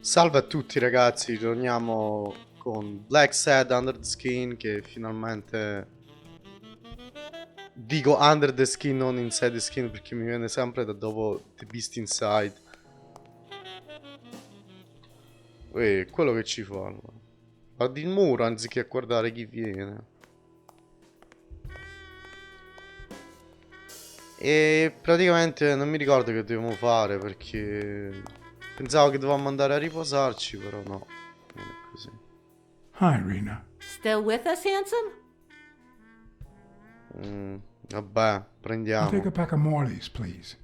Salve a tutti ragazzi, torniamo con Blacksad Under the Skin, che finalmente dico Under the Skin, non Inside the Skin, perché mi viene sempre da dopo The Beast Inside. Quello che ci fa allora. Guardi il muro anziché guardare chi viene. E praticamente non mi ricordo che dobbiamo fare, perché pensavo che dovevamo andare a riposarci, però no, non è così. Hi, Rena. Still with us, handsome? Vabbè, I'll take prendiamo a pack of Morleys, please.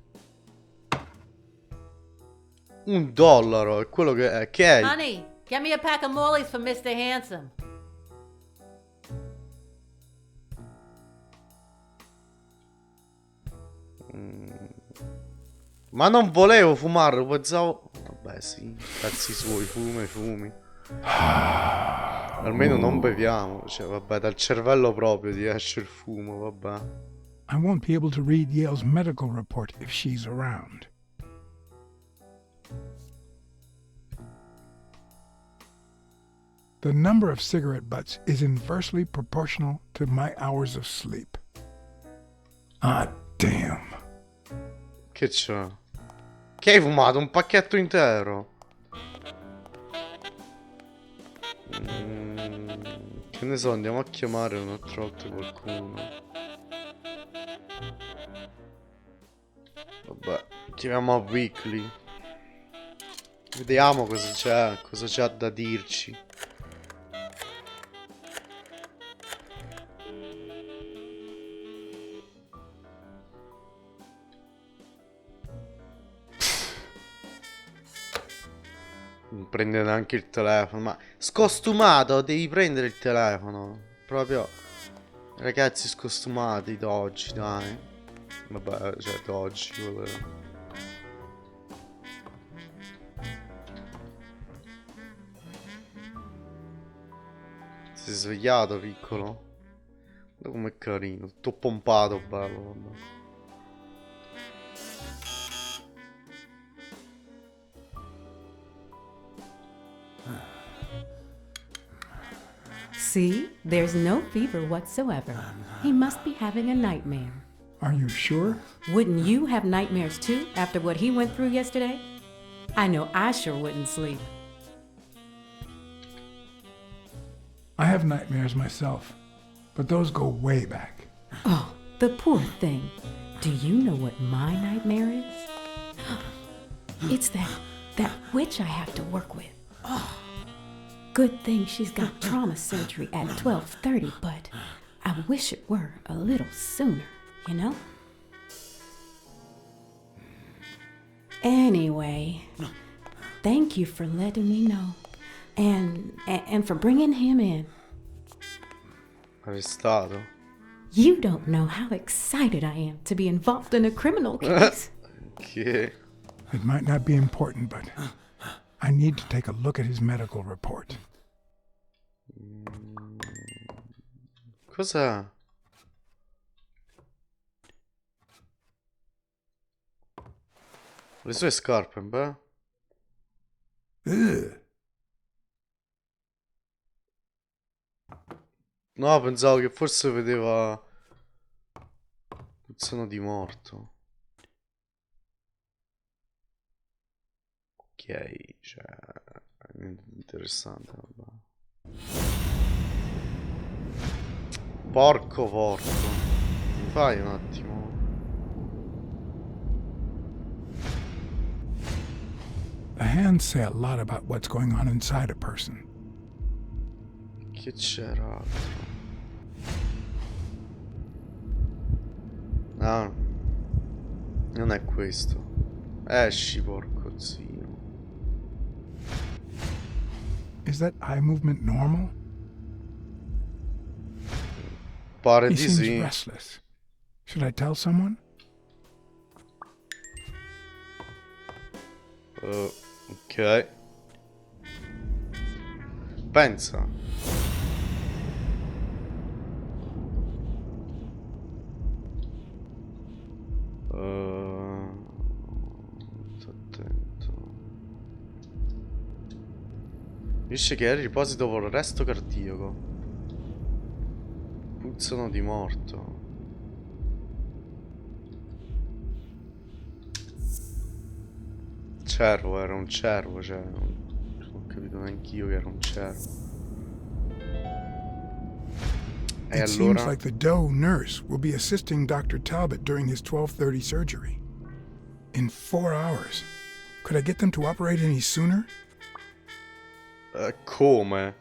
$1, è quello che è. Honey, get me a pack of mollies for Mr. Handsome. Ma non volevo fumare, pensavo. Vabbè, sì, cazzi suoi, fumi. Almeno non beviamo, cioè, vabbè, dal cervello proprio ti esce il fumo, vabbè. I won't be able to read Yale's medical report if she's around. The number of cigarette butts is inversely proportional to my hours of sleep. Ah, damn. Che c'è? Che hai fumato? Un pacchetto intero? Che ne so, andiamo a chiamare un'altra volta qualcuno. Vabbè, chiamiamo a Weekly. Vediamo cosa c'ha da dirci. Non prende neanche il telefono, ma scostumato, devi prendere il telefono. Proprio ragazzi scostumati d'oggi, dai. Vabbè, cioè d'oggi, quello. Si è svegliato, piccolo. Guarda com'è carino, tutto pompato, bello, vabbè. See, there's no fever whatsoever. He must be having a nightmare. Are you sure? Wouldn't you have nightmares too after what he went through yesterday? I know I sure wouldn't sleep. I have nightmares myself, but those go way back. Oh, the poor thing. Do you know what my nightmare is? It's that witch I have to work with. Oh. Good thing she's got trauma surgery at 12:30, but I wish it were a little sooner, you know? Anyway, thank you for letting me know. And for bringing him in. Arrestato. You don't know how excited I am to be involved in a criminal case. Che? It might not be important, but I need to take a look at his medical report. Cos'è? Le sue scarpe, beh. Ugh. No, pensavo che forse vedeva puzzano di morto. Ok, cioè niente di interessante, vabbè. Porco. Mi fai un attimo? The hands say a lot about what's going on inside a person. Che c'era altro? No, non è questo. Esci, porco zio. Is that eye movement normal? Pare He di seems sì. restless. Should I tell someone? Ok. Pensa. Sto attento. Dice che è riposi dopo l'arresto cardiaco. Puzzano di morto. Cervo, era un cervo, cioè non ho capito neanch'io che era un cervo. E It seems allora? like the Doe nurse will be assisting Dr. Talbot during his 12:30 surgery. In 4 hours. Could I get them to operate any sooner? Come?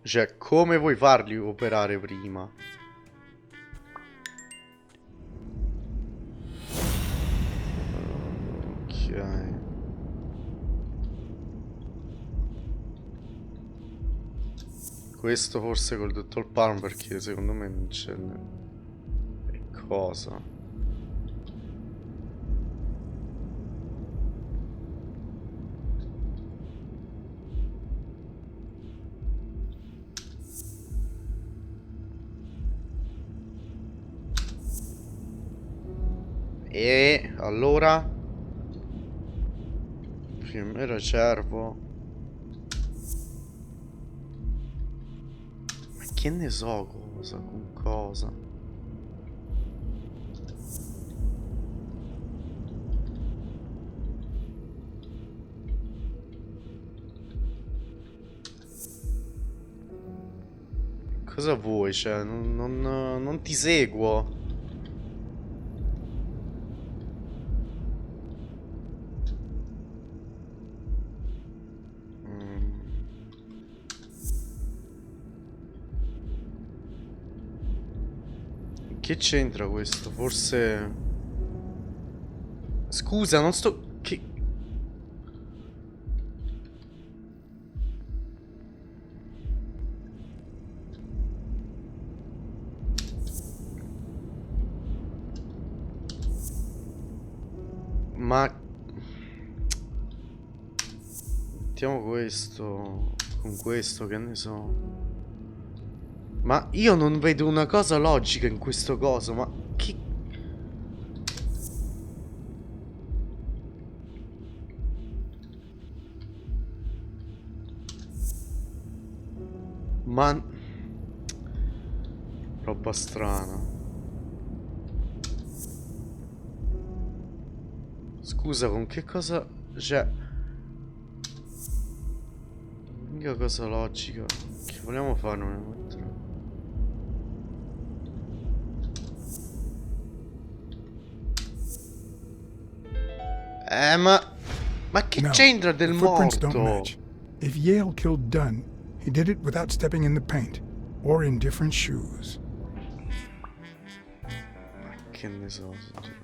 Cioè, come vuoi farli operare prima? Ok. Questo forse col dottor Palm, perché secondo me non c'è... E cosa? E allora? Primero cervo. Ma che ne so cosa, con cosa? Cosa vuoi? Cioè, non ti seguo. Che c'entra questo? Forse... Scusa, non sto... Che... Ma... Mettiamo questo... Con questo, che ne so... Ma io non vedo una cosa logica in questo coso, ma che... Ma... Roba strana. Scusa, con che cosa... Cioè... L'unica cosa logica che vogliamo fare non è mettere... Ma che No, c'entra del the footprints don't morto? match. If Yale killed Dunn, he did it without stepping in the paint, or in different shoes. Ma che ne so, sinceramente.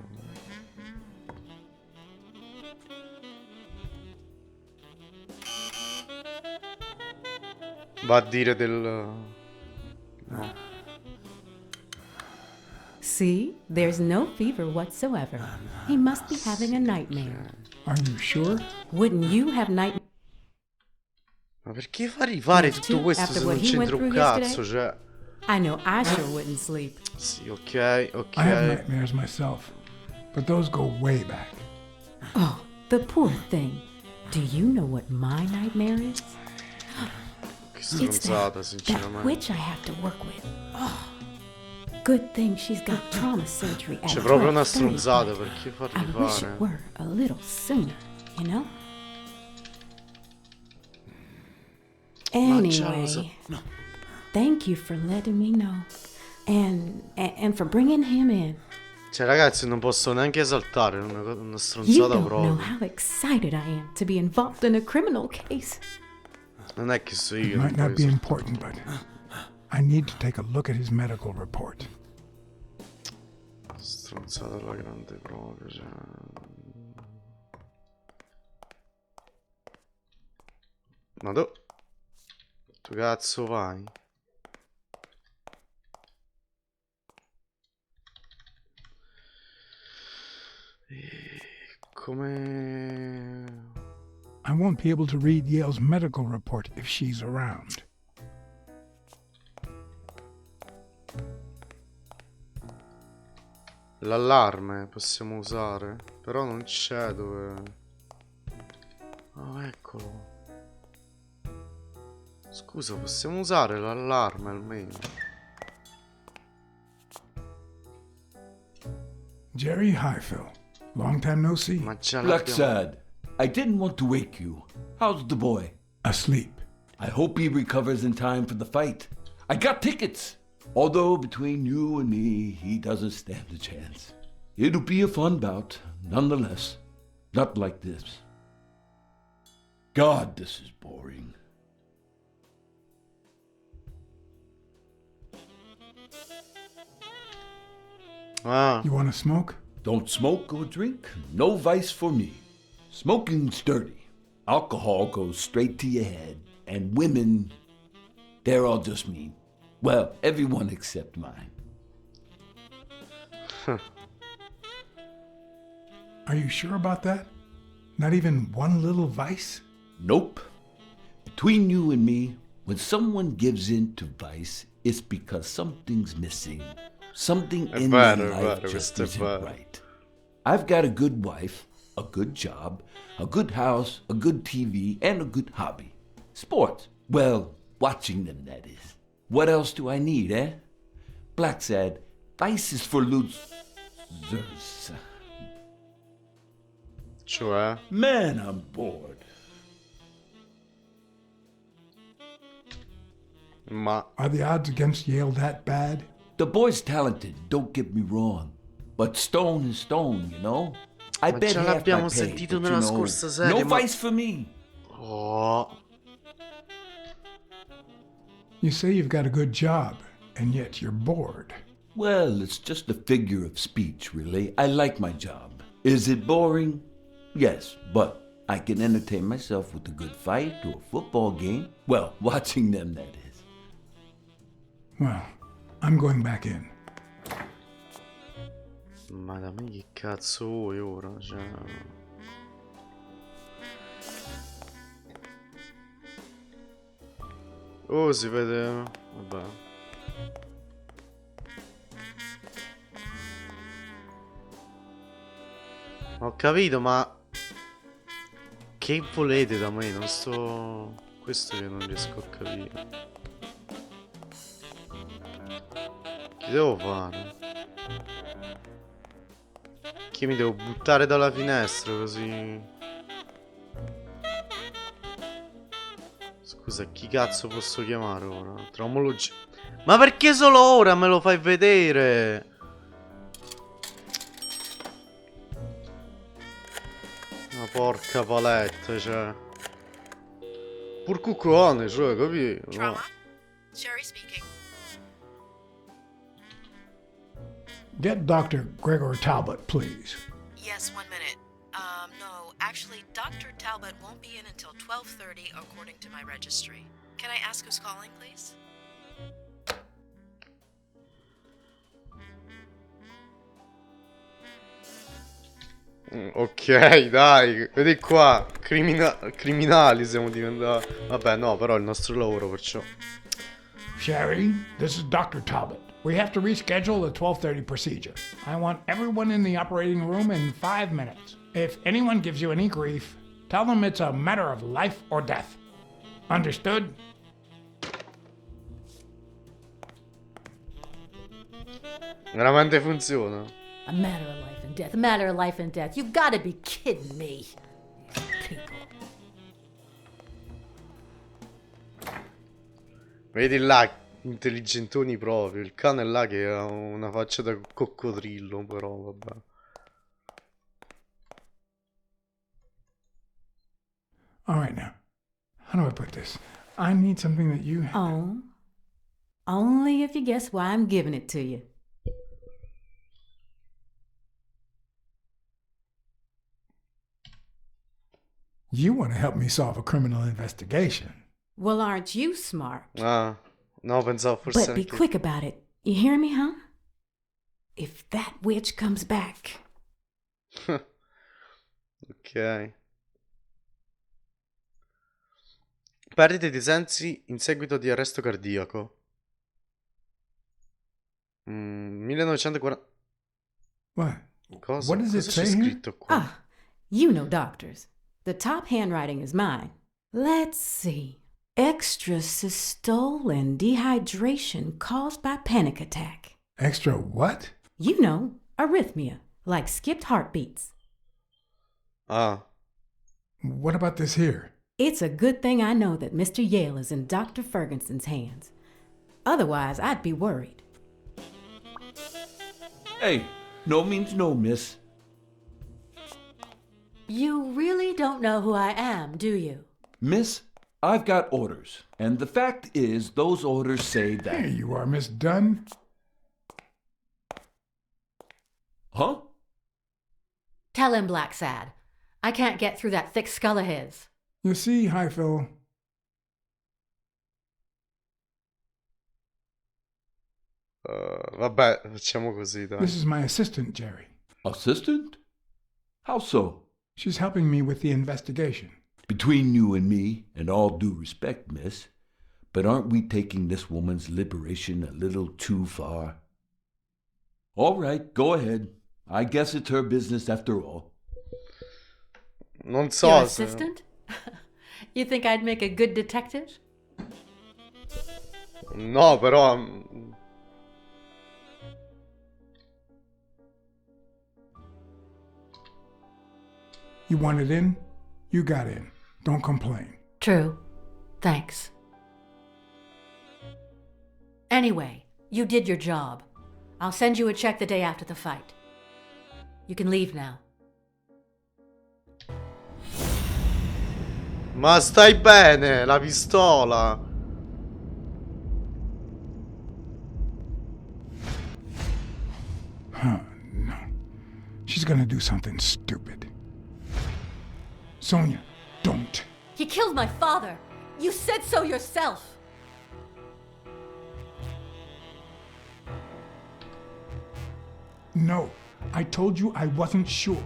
Va a dire del... No. See, there's no fever whatsoever. He must be having a nightmare. Are you sure? Wouldn't you have nightmares Ma perché fa rifare tutto too questo after se what non he went c'entra un through cazzo, yesterday? cioè... I know I sure wouldn't sleep. Sì, ok, I have ok. nightmares myself, but those go way back. Oh, the poor thing. Do you know what my nightmare is? Che It's stronzata, that sinceramente. witch I have to work with. Oh, good thing she's got trauma surgery at C'è proprio una 12:30 stronzata, tonight. perché fa I wish rifare? it were a little sooner, you know? Ma già lo so. Anyway, thank you for letting me know. And for bringing him in. Cioè, ragazzi, non posso neanche esaltare, una You stronzata don't know proprio. how excited I am to be involved in a criminal case. Non è che so It io, non might not puoi be esaltare. important, but I need to take a look at his medical report. Stronzata alla grande proprio, cioè... Ma tu cazzo vai? Come... I won't be able to read Yale's medical report if she's around. L'allarme possiamo usare, però non c'è dove... Oh, eccolo. Scusa, possiamo usare l'allarme almeno? Jerry Highfill. Long time no see. Ma già l'abbiamo... Blacksad, I didn't want to wake you. How's the boy? Asleep. I hope he recovers in time for the fight. I got tickets. Although between you and me, he doesn't stand a chance. It'll be a fun bout, nonetheless. Not like this. God, this is boring. Ah, You want to smoke? Don't smoke or drink. No vice for me. Smoking's dirty. Alcohol goes straight to your head. And women, they're all just mean. Well, everyone except mine. Are you sure about that? Not even one little vice? Nope. Between you and me, when someone gives in to vice, it's because something's missing. Something in their life just isn't right. I've got a good wife, a good job, a good house, a good TV, and a good hobby. Sports. Well, watching them, that is. What else do I need, eh? Blacksad, vice is for losers. cioè... Man, I'm bored. Ma... Are the odds against Yale that bad? The boy's talented, don't get me wrong. But stone is stone, you know? I Ma bet già half my l'abbiamo pay, sentito but nella you know, scorsa serie, no ma... vice for me. Oh... You say you've got a good job, and yet you're bored. Well, it's just a figure of speech, really. I like my job. Is it boring? Yes, but I can entertain myself with a good fight or a football game. Well, watching them, that is. Well, I'm going back in. Ma da me che cazzo vuoi ora? Cioè... Oh, si vede... Vabbè. Ho capito, ma... Che volete da me? Non sto... Questo che non riesco a capire. Che devo fare? Che mi devo buttare dalla finestra così... Scusa, chi cazzo posso chiamare ora? Traumologia. Ma perché solo ora me lo fai vedere? Ma porca paletta, cioè. Pur cuccone, cioè, capito? No. Trauma? Sherry speaking. Get Dr. Gregor Talbot, please. Yes, 1 minute. No, actually, Dr. Talbot won't be in until 12:30 according to my registry. Can I ask who's calling, please? Ok, dai, vedi qua. Criminali siamo diventati. Vabbè, no, però è il nostro lavoro, perciò. Sherry, this is Dr. Talbot. We have to reschedule the 12:30 procedure. I want everyone in the operating room in 5 minutes. If anyone gives you any grief, tell them it's a matter of life or death. Understood? Veramente funziona. A matter of life and death. A matter of life and death. You gotta be kidding me. People. Vedi là, intelligentoni proprio. Il cane là che ha una faccia da coccodrillo, però vabbè. All right, now. How do I put this? I need something that you... Oh. Only if you guess why I'm giving it to you. You want to help me solve a criminal investigation. Well, aren't you smart? Ah, no, pensavo forse But be anche... quick about it. You hear me, huh? If that witch comes back. Ok. Perdite di sensi in seguito di arresto cardiaco. 1940... What? Cosa? What does it Cosa say c'è here? scritto qua? Ah, you know doctors. The top handwriting is mine. Let's see. Extrasystole and dehydration caused by panic attack. Extra what? You know, arrhythmia, like skipped heartbeats. Ah, What about this here? It's a good thing I know that Mr. Yale is in Dr. Ferguson's hands. Otherwise, I'd be worried. Hey, no means no, miss. You really don't know who I am, do you? Miss, I've got orders. And the fact is, those orders say Here that... you are, Miss Dunn. Huh? Tell him, Blacksad. I can't get through that thick skull of his. You see, Highfill, vabbè, facciamo così, dai. this is my assistant, Jerry. Assistant? How so? She's helping me with the investigation. Between you and me, and all due respect, miss, but aren't we taking this woman's liberation a little too far? All right, go ahead. I guess it's her business after all. Non so Your se... assistant? You think I'd make a good detective? No, però... You wanted in? You got in. Don't complain. True. Thanks. Anyway, you did your job. I'll send you a check the day after the fight. You can leave now. Ma stai bene, la pistola. Huh, no. She's gonna do something stupid. Sonia, don't. He killed my father. You said so yourself. No, I told you I wasn't sure.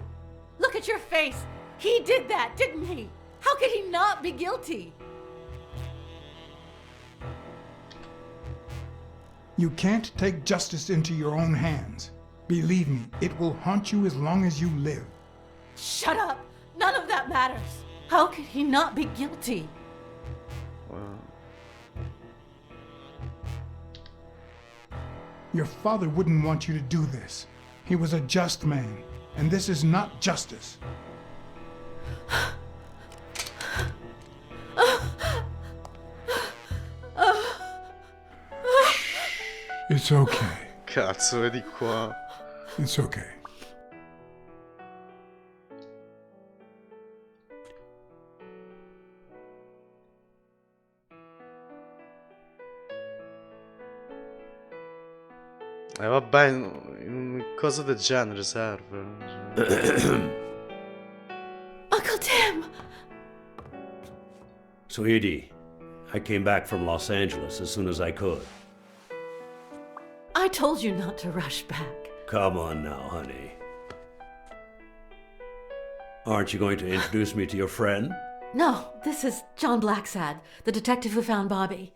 Look at your face. He did that, didn't he? How could he not be guilty? You can't take justice into your own hands. Believe me, it will haunt you as long as you live. Shut up. None of that matters. How could he not be guilty? Your father wouldn't want you to do this. He was a just man, and this is not justice. It's okay. Cazzo, vedi qua. It's okay. Vabbè, in cosa del genere serve. Uncle Tim! Sweetie, I came back from Los Angeles as soon as I could. I told you not to rush back. Come on now, honey. Aren't you going to introduce me to your friend? No, this is John Blacksad, the detective who found Bobby.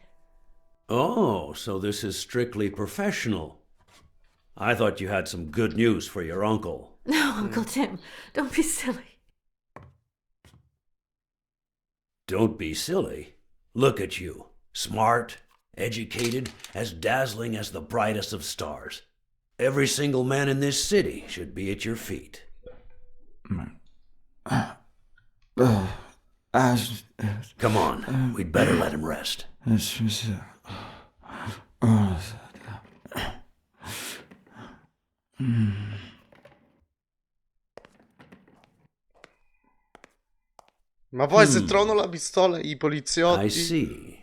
Oh, so this is strictly professional. I thought you had some good news for your uncle. No, Uncle Tim, don't be silly. Don't be silly. Look at you. Smart, educated, as dazzling as the brightest of stars. Every single man in this city should be at your feet. Come on, we'd better let him rest. Ma poi se trovano la pistola i poliziotti... I see.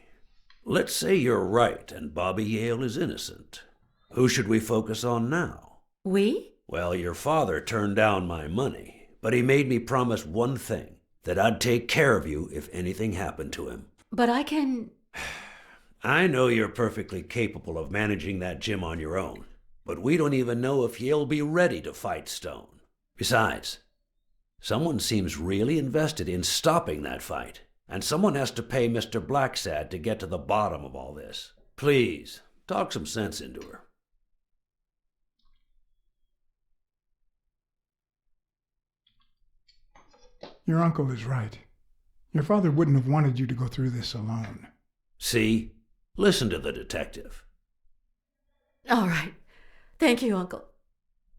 Let's say you're right and Bobby Yale is innocent. Who should we focus on now? We? Well, your father turned down my money, but he made me promise one thing, that I'd take care of you if anything happened to him. But I can... I know you're perfectly capable of managing that gym on your own, but we don't even know if Yale'll be ready to fight Stone. Besides, someone seems really invested in stopping that fight, and someone has to pay Mr. Blacksad to get to the bottom of all this. Please, talk some sense into her. Your uncle is right. Your father wouldn't have wanted you to go through this alone. See? Listen to the detective. All right. Thank you, Uncle.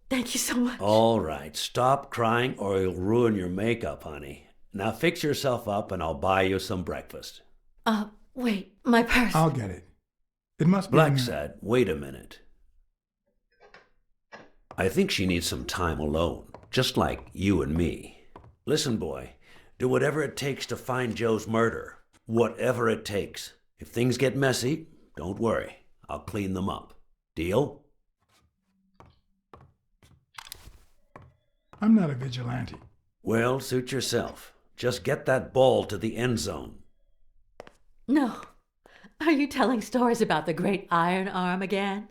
Thank you so much. All right, stop crying or you'll ruin your makeup, honey. Now fix yourself up and I'll buy you some breakfast. Wait, my purse. I'll get it. It must be. Blacksad, wait a minute. I think she needs some time alone, just like you and me. Listen, boy, do whatever it takes to find Joe's murder. Whatever it takes. If things get messy, don't worry. I'll clean them up. Deal? I'm not a vigilante. Well, suit yourself. Just get that ball to the end zone. No. Are you telling stories about the great iron arm again?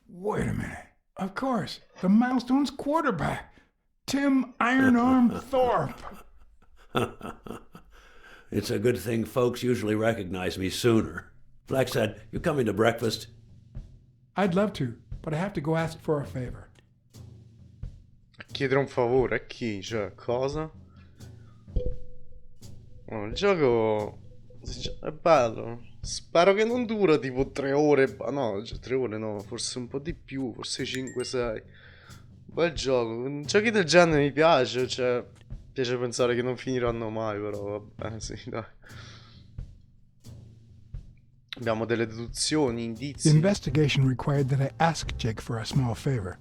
Wait a minute. Of course. The Milestones quarterback. Tim Iron Arm Thorpe. It's a good thing folks usually recognize me sooner. Blacksad, you coming to breakfast? I'd love to, but I have to go ask for a favor. Chiedere un favore a chi? Cioè, cosa? Oh, il gioco è bello. Spero che non dura tipo 3 ore. No, cioè, 3 ore no, forse un po' di più, forse 5-6. Bel gioco. Giochi del genere mi piace, cioè, piace pensare che non finiranno mai, però vabbè, sì, dai. Abbiamo delle deduzioni, The indizi. investigation required that I ask Jake for a small favor.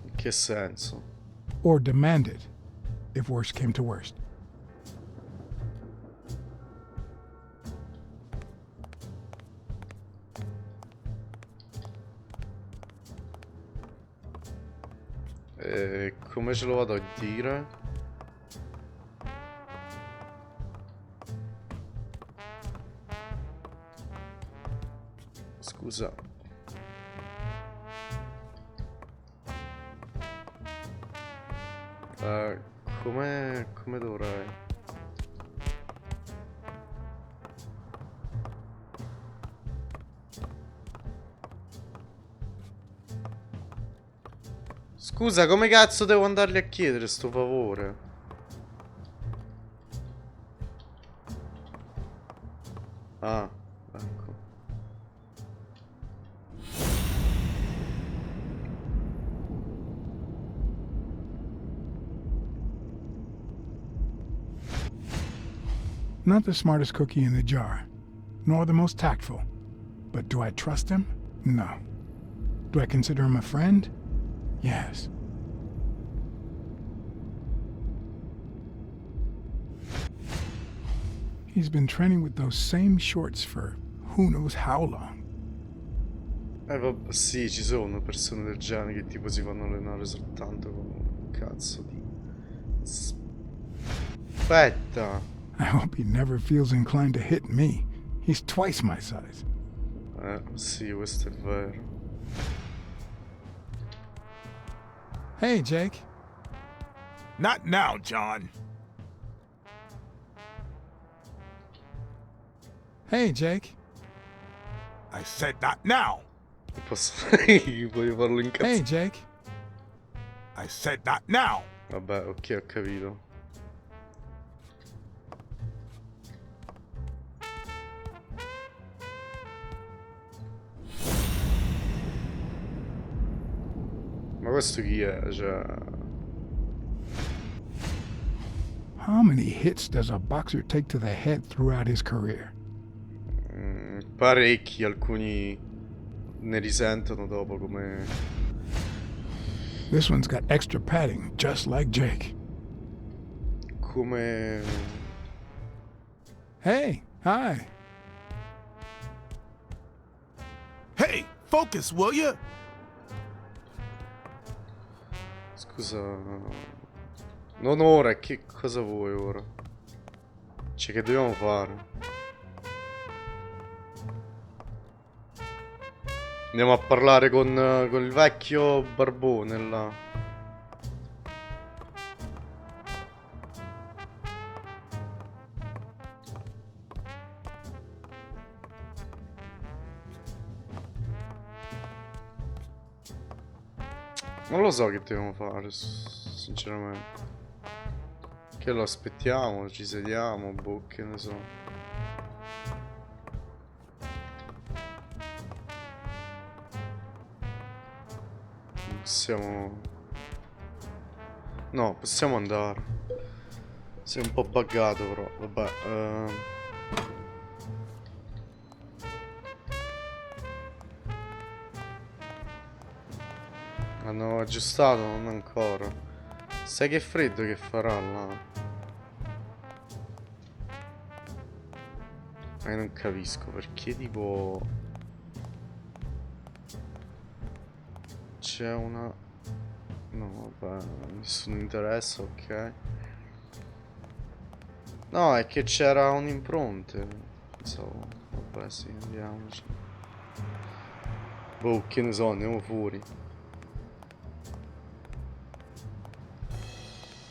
In che senso? Or demand it, if worst came to worst. Come ce lo vado a dire? Scusa. Come dovrei? Scusa, come cazzo devo andargli a chiedere sto favore? Ah, ecco. Not the smartest cookie in the jar, nor the most tactful. But do I trust him? No. Do I consider him a friend? Yes. He's been training with those same shorts for who knows how long. Vabbè, sì, ci sono persone del genere che tipo si fanno allenare soltanto con un cazzo di... Aspetta. I hope he never feels inclined to hit me. He's twice my size. Sì, questo è vero. Hey, Jake. Not now, John. Hey, Jake. I said not now. Posso... Voglio farlo incazzare. Hey, Jake. I said not now. Vabbè, ok, ho capito. Ma questo chi è? Cioè... How many hits does a boxer take to the head throughout his career? Parecchi, alcuni ne risentono dopo come... This one's got extra padding, just like Jake. Come... Hey, hi. Hey, focus, will you? Scusa... Non ora, che cosa vuoi ora? Cioè, che dobbiamo fare? Andiamo a parlare con il vecchio barbone là. Non lo so che dobbiamo fare, sinceramente. Che lo aspettiamo, ci sediamo, boh, che ne so. Possiamo... No, possiamo andare. Sei un po' buggato però, vabbè. Hanno aggiustato? Non ancora. Sai che freddo che farà là? Ma io non capisco perché tipo... C'è una... No, vabbè, nessun interesse, ok. No, è che c'era un'impronte. Pensavo, vabbè, sì, andiamoci. Boh, che ne so, andiamo fuori.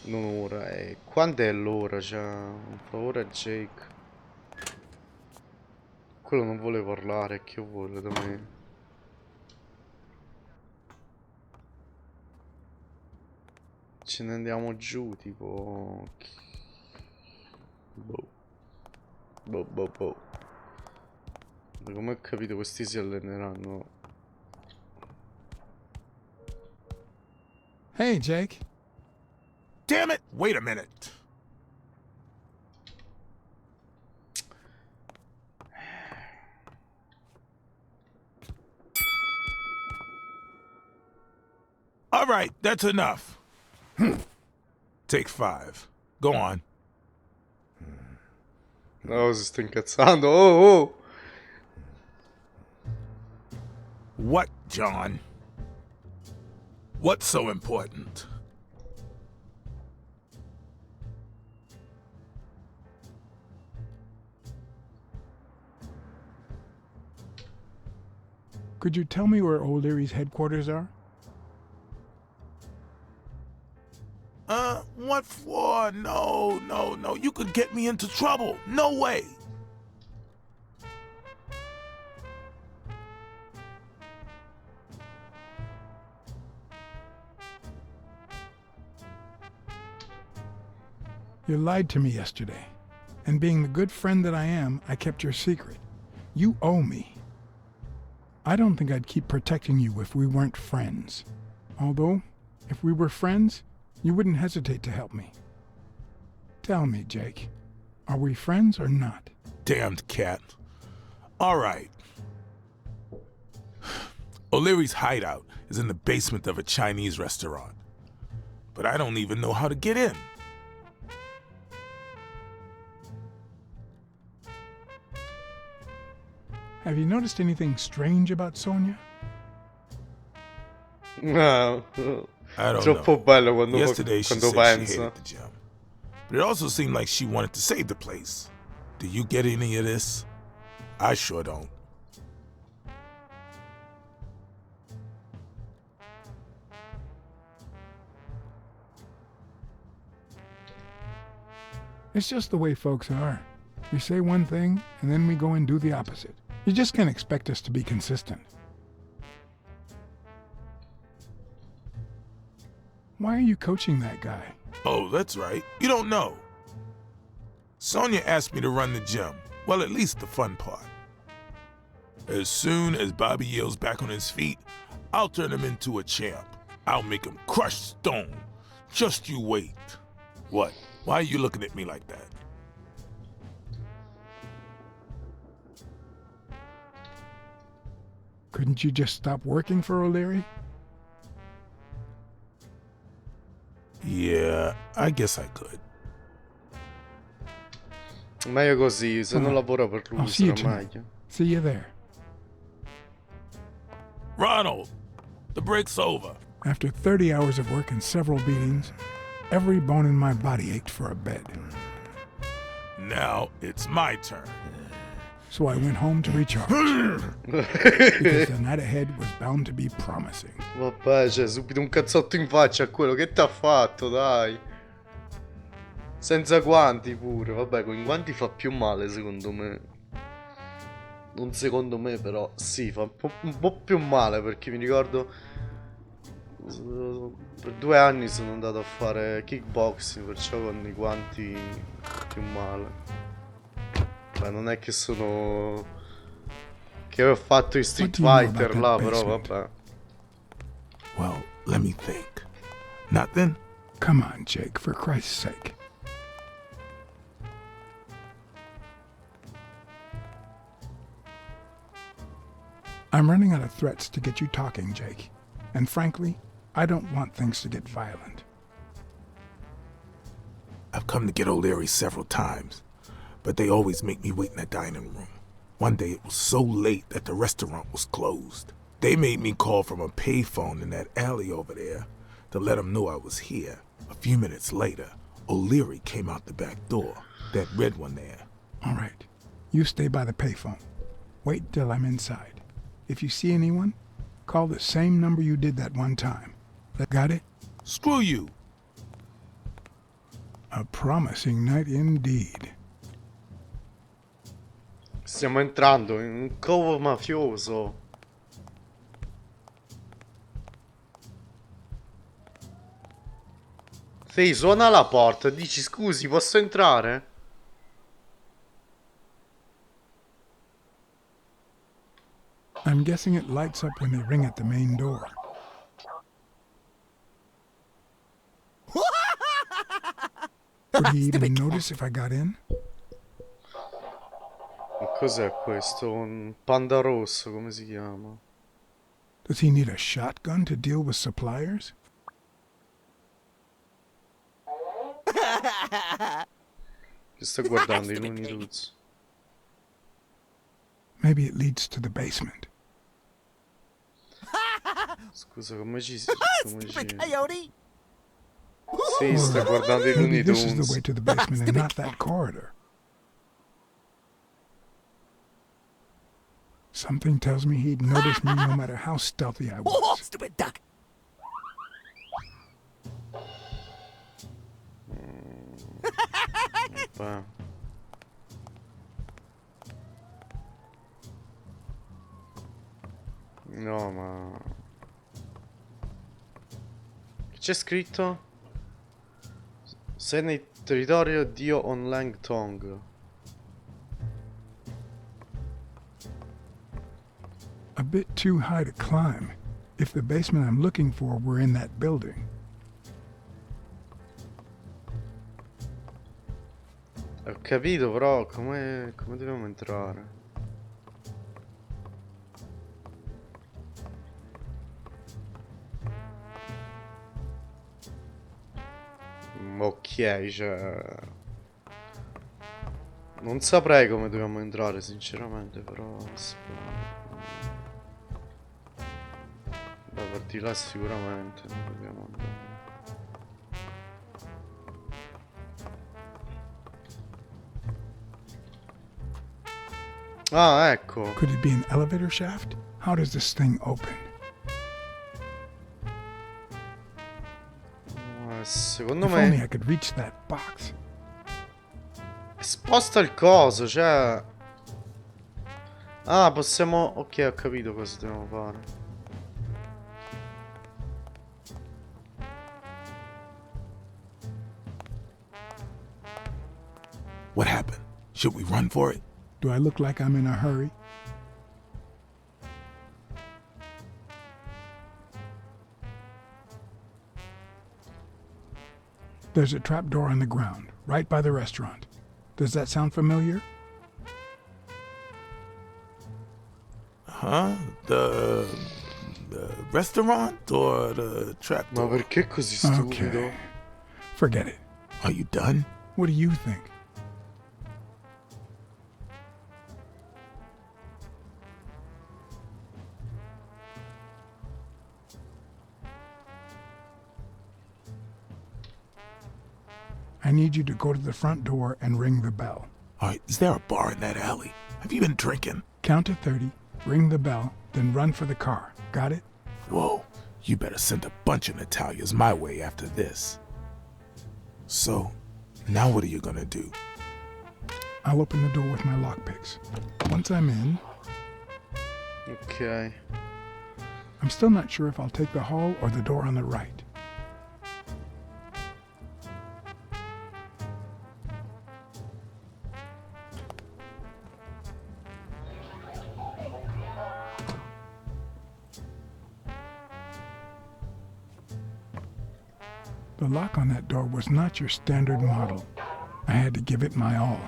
Non ora, quando è l'ora? Cioè, un favore a Jake. Quello non vuole parlare, che vuole da me? Ce ne andiamo giù, tipo... Boh. Boh. Da come ho capito questi si alleneranno. Hey, Jake. Damn it! Wait a minute. All right, that's enough. Take 5. Go on. No, si sta incazzando. Oh! What, John? What's so important? Could you tell me where O'Leary's headquarters are? What for? No. You could get me into trouble. No way. You lied to me yesterday. And being the good friend that I am, I kept your secret. You owe me. I don't think I'd keep protecting you if we weren't friends. Although, if we were friends, you wouldn't hesitate to help me. Tell me, Jake, are we friends or not? Damned cat. All right. O'Leary's hideout is in the basement of a Chinese restaurant. But I don't even know how to get in. Have you noticed anything strange about Sonia? No. I don't Troppo know. bello quando Yesterday she said she pensa. hated the gym. But it also seemed like she wanted to save the place. Do you get any of this? I sure don't. It's just the way folks are. We say one thing, and then we go and do the opposite. You just can't expect us to be consistent. Why are you coaching that guy? Oh, that's right. You don't know. Sonia asked me to run the gym. Well, at least the fun part. As soon as Bobby Yale's back on his feet, I'll turn him into a champ. I'll make him crush stone. Just you wait. What? Why are you looking at me like that? Couldn't you just stop working for O'Leary? Yeah, I guess I could. Meglio così, se non lavoro per lui I'll see you sarà tonight. meglio. See you there. Ronald, the break's over. After 30 hours of work and several beatings, every bone in my body ached for a bed. Now it's my turn. So I went home to recharge. Because the night ahead was bound to be promising. Vabbè, cioè, subito un cazzotto in faccia a quello che t'ha fatto, dai. Senza guanti pure, vabbè, con i guanti fa più male secondo me. Non secondo me però, sì, fa un po' più male perché mi ricordo Per 2 anni sono andato a fare kickboxing, perciò con i guanti più male. Beh, non è che sono... che ho fatto i Street Fighter là, però vabbè. Well, let me think. Nothing? Come on, Jake, for Christ's sake. I'm running out of threats to get you talking, Jake. And frankly, I don't want things to get violent. I've come to get O'Leary several times, but they always make me wait in the dining room. One day it was so late that the restaurant was closed. They made me call from a payphone in that alley over there to let them know I was here. A few minutes later, O'Leary came out the back door, that red one there. All right. You stay by the payphone. Wait till I'm inside. If you see anyone, call the same number you did that one time. Got it? Screw you! A promising night indeed. Stiamo entrando in un covo mafioso. Sì, suona la porta e dici scusi, posso entrare? I'm guessing it lights up when they ring at the main door. Would he even notice if I got in? Cos'è questo? Un panda rosso, come si chiama? Does he need a shotgun to deal with suppliers? Che sto guardando i Looney Tunes. Maybe it leads to the basement. Scusa, come ci si... Sì, sto guardando i Maybe Looney this is the Tunes. way to the basement and not that corridor. Something tells me he'd notice me no matter how stealthy I was. Stupid duck. Beh. No, ma... Che c'è scritto? Sei nel territorio di On Lang Tong. A bit too high to climb. If the basement I'm looking for were in that building. Ho capito, però come dobbiamo entrare? Ok, cioè... Non saprei come dobbiamo entrare, sinceramente, però... Da partire là sicuramente non dobbiamo andare. Ah, ecco. Could it be an elevator shaft? How does this thing open? Secondo If only me I could reach that box. sposta il coso, cioè... Ah, possiamo... Ok, ho capito cosa dobbiamo fare. What happened? Should we run for it? Do I look like I'm in a hurry? There's a trapdoor on the ground, right by the restaurant. Does that sound familiar? Huh? The restaurant or the trap Ma door? perché così stupido? Okay. Forget it. Are you done? What do you think? I need you to go to the front door and ring the bell. All right, is there a bar in that alley? Have you been drinking? Count to 30, ring the bell, then run for the car. Got it? Whoa, you better send a bunch of Natalias my way after this. So, now what are you gonna do? I'll open the door with my lockpicks. Once I'm in... Ok. I'm still not sure if I'll take the hall or the door on the right. The lock on that door was not your standard model. I had to give it my all.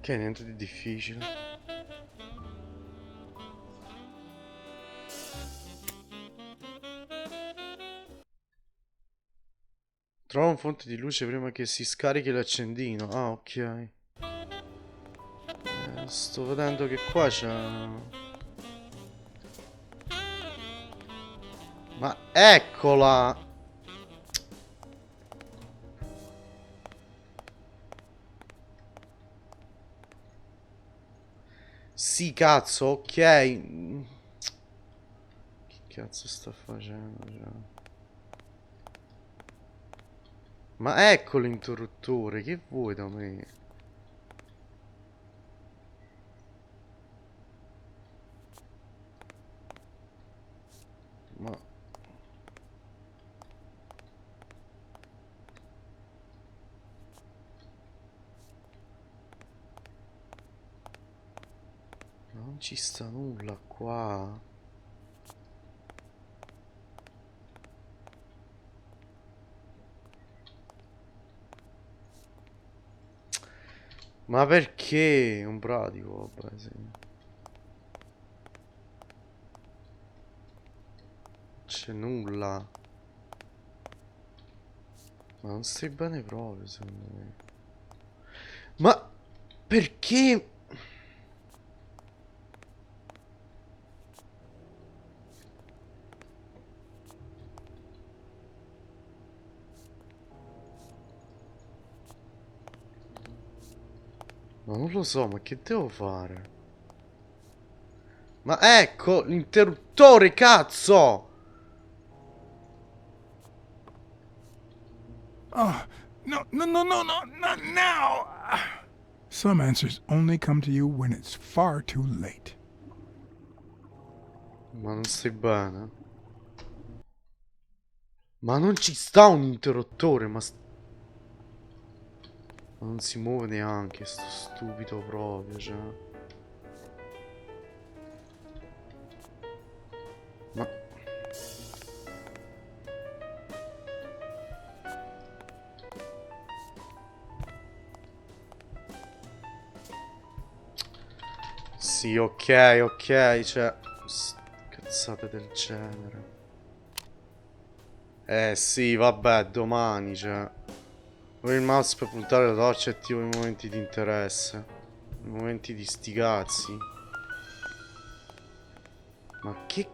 Ok, niente di difficile. Trova un fonte di luce prima che si scarichi l'accendino. Ah, ok. Sto vedendo che qua c'è... Ma eccola! Sì, cazzo, ok. Che cazzo sta facendo? Cioè? Ma ecco l'interruttore, che vuoi da me? Ma... Non ci sta nulla qua. Ma perché? Un pratico, vabbè, sì. C'è nulla. Ma non stai bene proprio, secondo me. Ma perché? Ma non lo so, ma che devo fare? Ma ecco l'interruttore, cazzo! Oh, no, not now! Some answers only come to you when it's far too late. Ma non stai bene? Ma non ci sta un interruttore, ma non si muove neanche, sto stupido proprio, cioè. Ma... Sì, ok, cioè... Cazzate del genere. Sì, vabbè, domani, cioè... Con il mouse per puntare la torcia attivo i momenti di interesse. I momenti di sti cazzi. Ma che...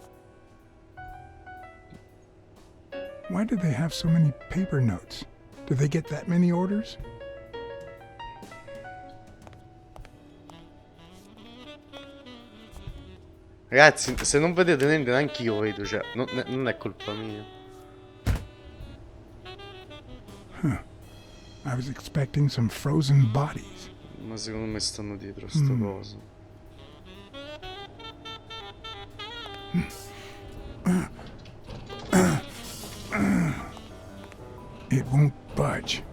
Why do they have so many paper notes? Do they get that many orders? Ragazzi, se non vedete niente neanche io vedo, cioè, non è colpa mia. I was expecting some frozen bodies. Ma secondo me stanno dietro a sta cosa. It won't budge.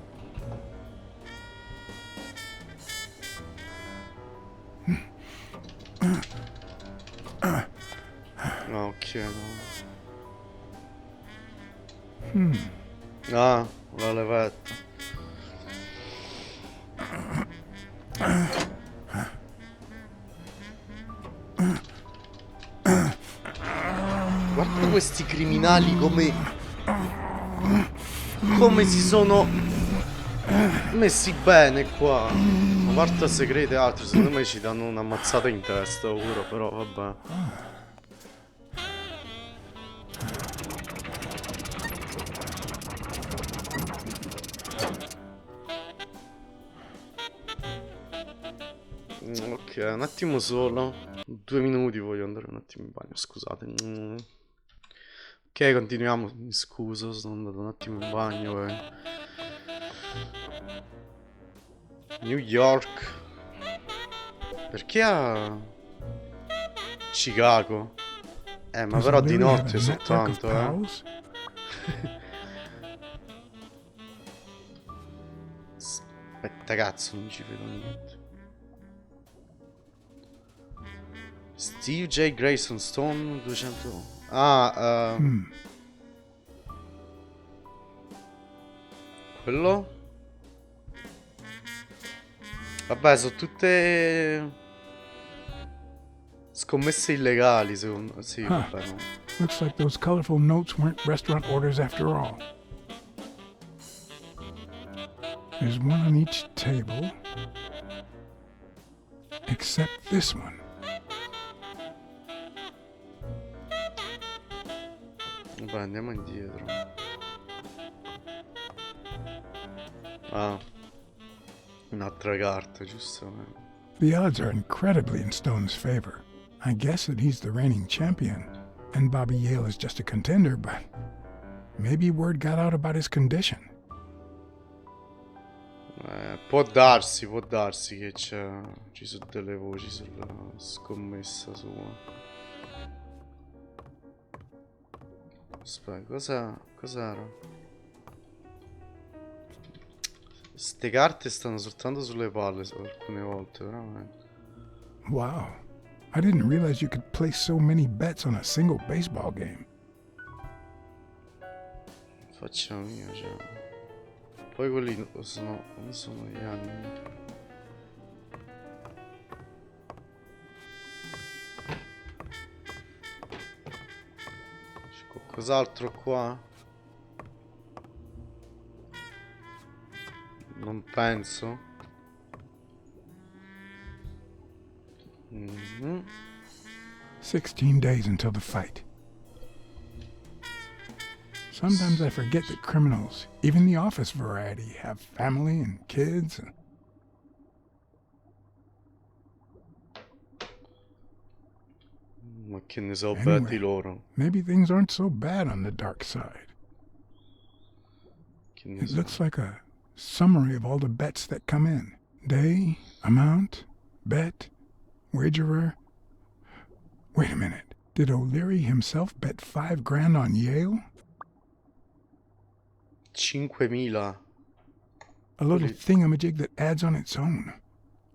No, ok, no. Ah, la levetta. Guarda questi criminali come si sono messi bene qua. A parte segrete e altro, secondo me ci danno un'ammazzata in testa ora, però vabbè. Ok, un attimo solo. 2 minuti, voglio andare un attimo in bagno, scusate. Ok, Ok, continuiamo. Mi scuso, sono andato un attimo in bagno. New York. Perché a Chicago? Ma Does però di O'Leary have notte a network of soltanto, pals? Aspetta, cazzo, non ci vedo niente. Steve J. Grayson Stone 200. Ah, quello? Vabbè, sono tutte scommesse illegali, secondo. Sì, vabbè, no. Looks like those colorful notes weren't restaurant orders after all. There's one on each table. Except this one. Vabbè, andiamo indietro. Ah, un'altra carta, giustamente. The odds are incredibly in Stone's favor. I guess that he's the reigning champion, and Bobby Yale is just a contender, but maybe word got out about his condition. Può darsi che ci sono delle voci sulla scommessa sua. Aspetta, cos'era? Ste carte stanno soltanto sulle palle alcune volte, veramente. Wow. I didn't realize you could place so many bets on a single baseball game. Facciamo mia, cioè. Poi quelli sono. Come sono gli anni? C'è qualcos'altro qua? Non penso. 16 days until the fight. Sometimes I forget that criminals, even the office variety, have family and kids. Ma che ne so, Anyway, beati loro. Maybe things aren't so bad on the dark side. Che ne It so. looks like a summary of all the bets that come in. Day, amount, bet, wagerer. Wait a minute. Did O'Leary himself bet $5,000 on Yale? 5.000. A little Pretty- thingamajig that adds on its own.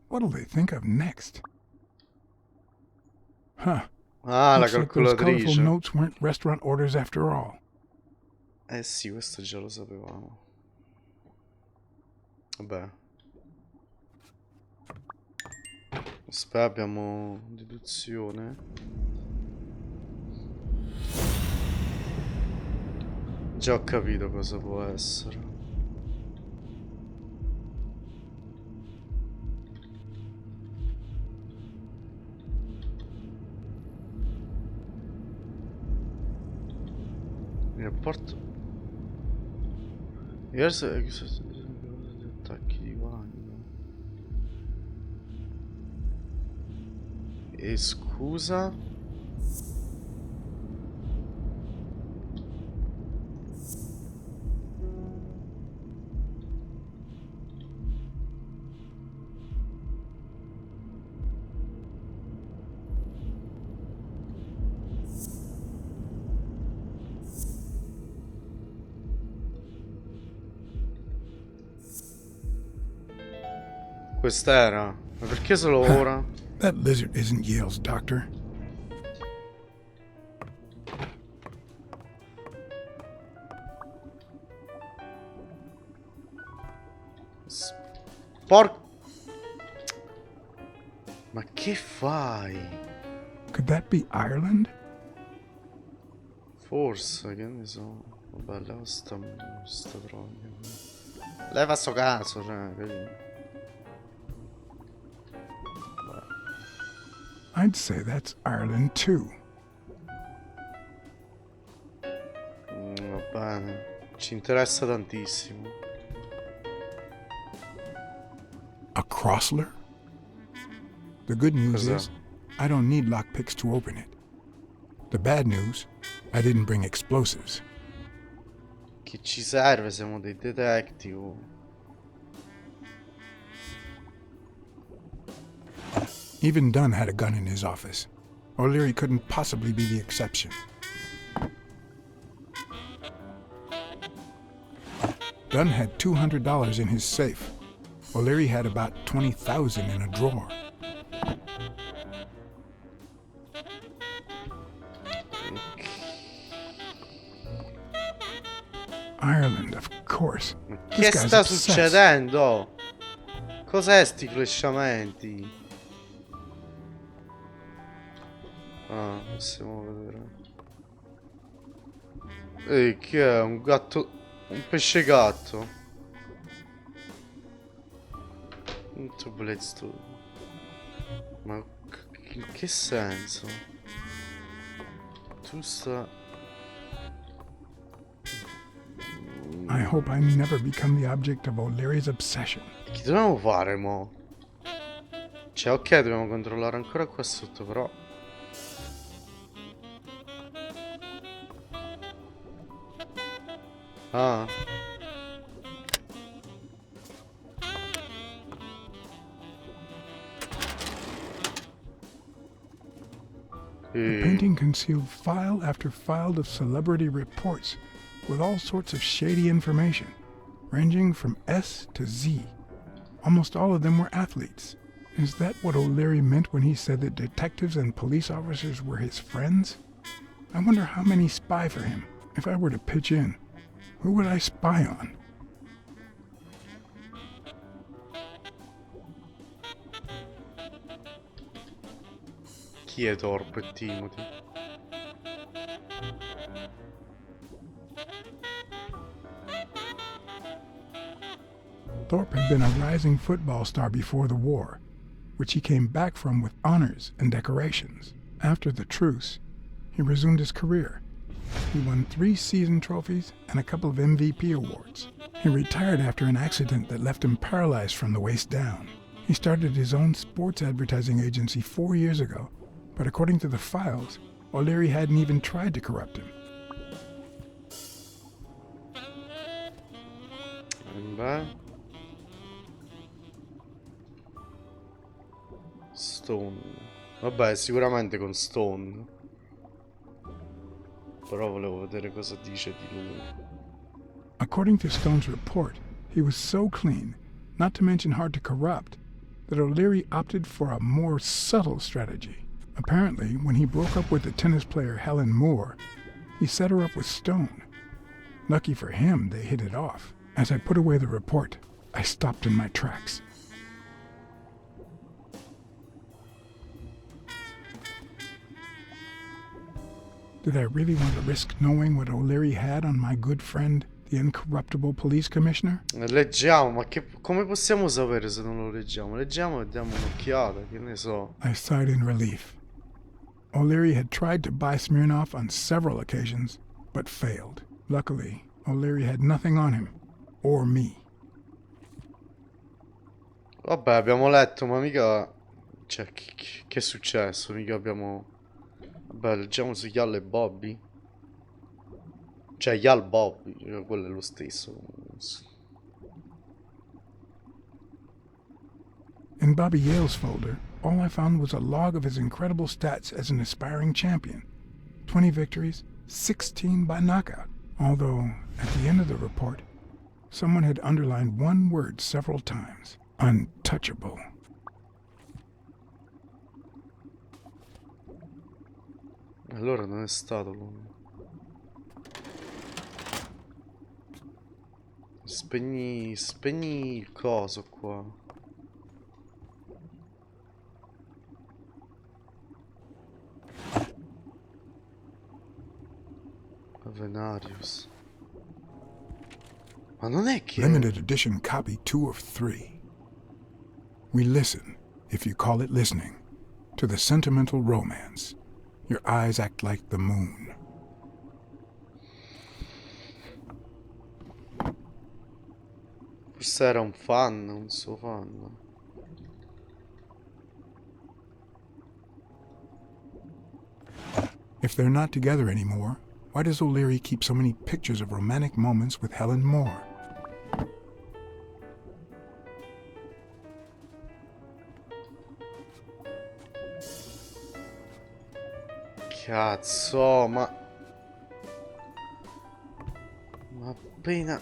What'll they think of next? Huh. Ah, la Looks like those colorful calcolatrice. notes weren't restaurant orders after all. Eh sì, questo già lo sapevamo. Vabbè. Aspetta, abbiamo deduzione. Già ho capito cosa può essere. Il rapporto. Diverso attacchi di guadagno. E scusa. Questa era. Ma perché solo ora? That lizard isn't Yale's doctor. Ma che fai? Could that be Ireland? Forse, che ne so. Vabbè, leva sta troia. Leva sto cazzo, cioè, vedi? I'd say that's Ireland too. Va bene. Ci interessa tantissimo. A Crossler? The good news Cos'è? is, I don't need lockpicks to open it. The bad news, I didn't bring explosives. Che ci serve? Siamo dei detective. Even Dunn had a gun in his office. O'Leary couldn't possibly be the exception. Dunn had $200 in his safe. O'Leary had about $20,000 in a drawer. Ireland, of course. Che sta succedendo? Cos'è sti flashamenti? Ah, possiamo vedere. Che è? Un gatto... Un pesce gatto. Un tubolezzo. Ma in che senso? Tu sta... I hope I never become the object of O'Leary's obsession. Che dobbiamo fare, mo? Cioè, ok, dobbiamo controllare ancora qua sotto, però... Ah. The painting concealed file after file of celebrity reports with all sorts of shady information, ranging from S to Z. Almost all of them were athletes. Is that what O'Leary meant when he said that detectives and police officers were his friends? I wonder how many spy for him. If I were to pitch in, who would I spy on? Chi è Torpo e Timothy? Thorpe had been a rising football star before the war, which he came back from with honors and decorations. After the truce, he resumed his career. He won 3 season trophies and a couple of MVP awards. He retired after an accident that left him paralyzed from the waist down. He started his own sports advertising agency 4 years ago, but according to the files, O'Leary hadn't even tried to corrupt him. Beh. Stone. Vabbè, sicuramente con Stone. Però volevo vedere cosa dice di lui. According to Stone's report, he was so clean, not to mention hard to corrupt, that O'Leary opted for a more subtle strategy. Apparently, when he broke up with the tennis player Helen Moore, he set her up with Stone. Lucky for him, they hit it off. As I put away the report, I stopped in my tracks. Did I really want to risk knowing what O'Leary had on my good friend, the incorruptible police commissioner? Leggiamo, ma come possiamo sapere se non lo leggiamo? Leggiamo e diamo un'occhiata, che ne so. I sighed in relief. O'Leary had tried to buy Smirnoff on several occasions, but failed. Luckily, O'Leary had nothing on him, or me. Vabbè, abbiamo letto, ma mica... Cioè, che è successo? Mica abbiamo... Vabbè, leggiamo su Yal e Bobby. Cioè, Yal Bobby, cioè, quello è lo stesso. In Bobby Yale's folder, all I found was a log of his incredible stats as an aspiring champion. 20 victories, 16 by knockout. Although, at the end of the report, someone had underlined one word several times. Untouchable. Allora non è stato... Spegni il coso qua. Avenarius. Ma non è che... Limited edition copy 2 of 3. We listen, if you call it listening, to the sentimental romance. Your eyes act like the moon. Forse era un fan, un suo fan. If they're not together anymore, Why does O'Leary keep so many pictures of romantic moments with Helen Moore? Cazzo, ma appena...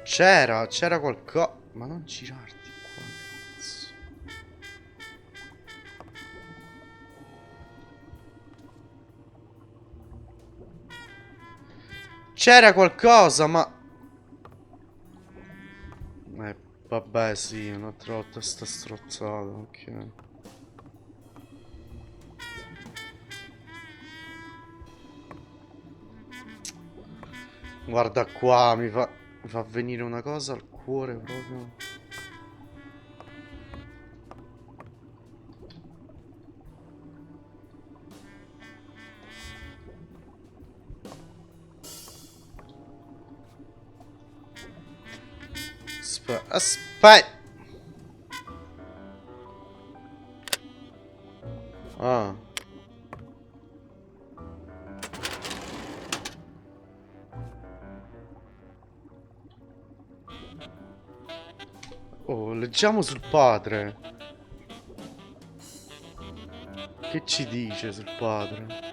C'era qualcosa... Ma non girarti qua, cazzo. C'era qualcosa, ma... vabbè, sì, un'altra volta sta strozzata, ok. Guarda qua, mi fa venire una cosa al cuore proprio. Aspetta. Ah. Oh, leggiamo sul padre. Che ci dice sul padre?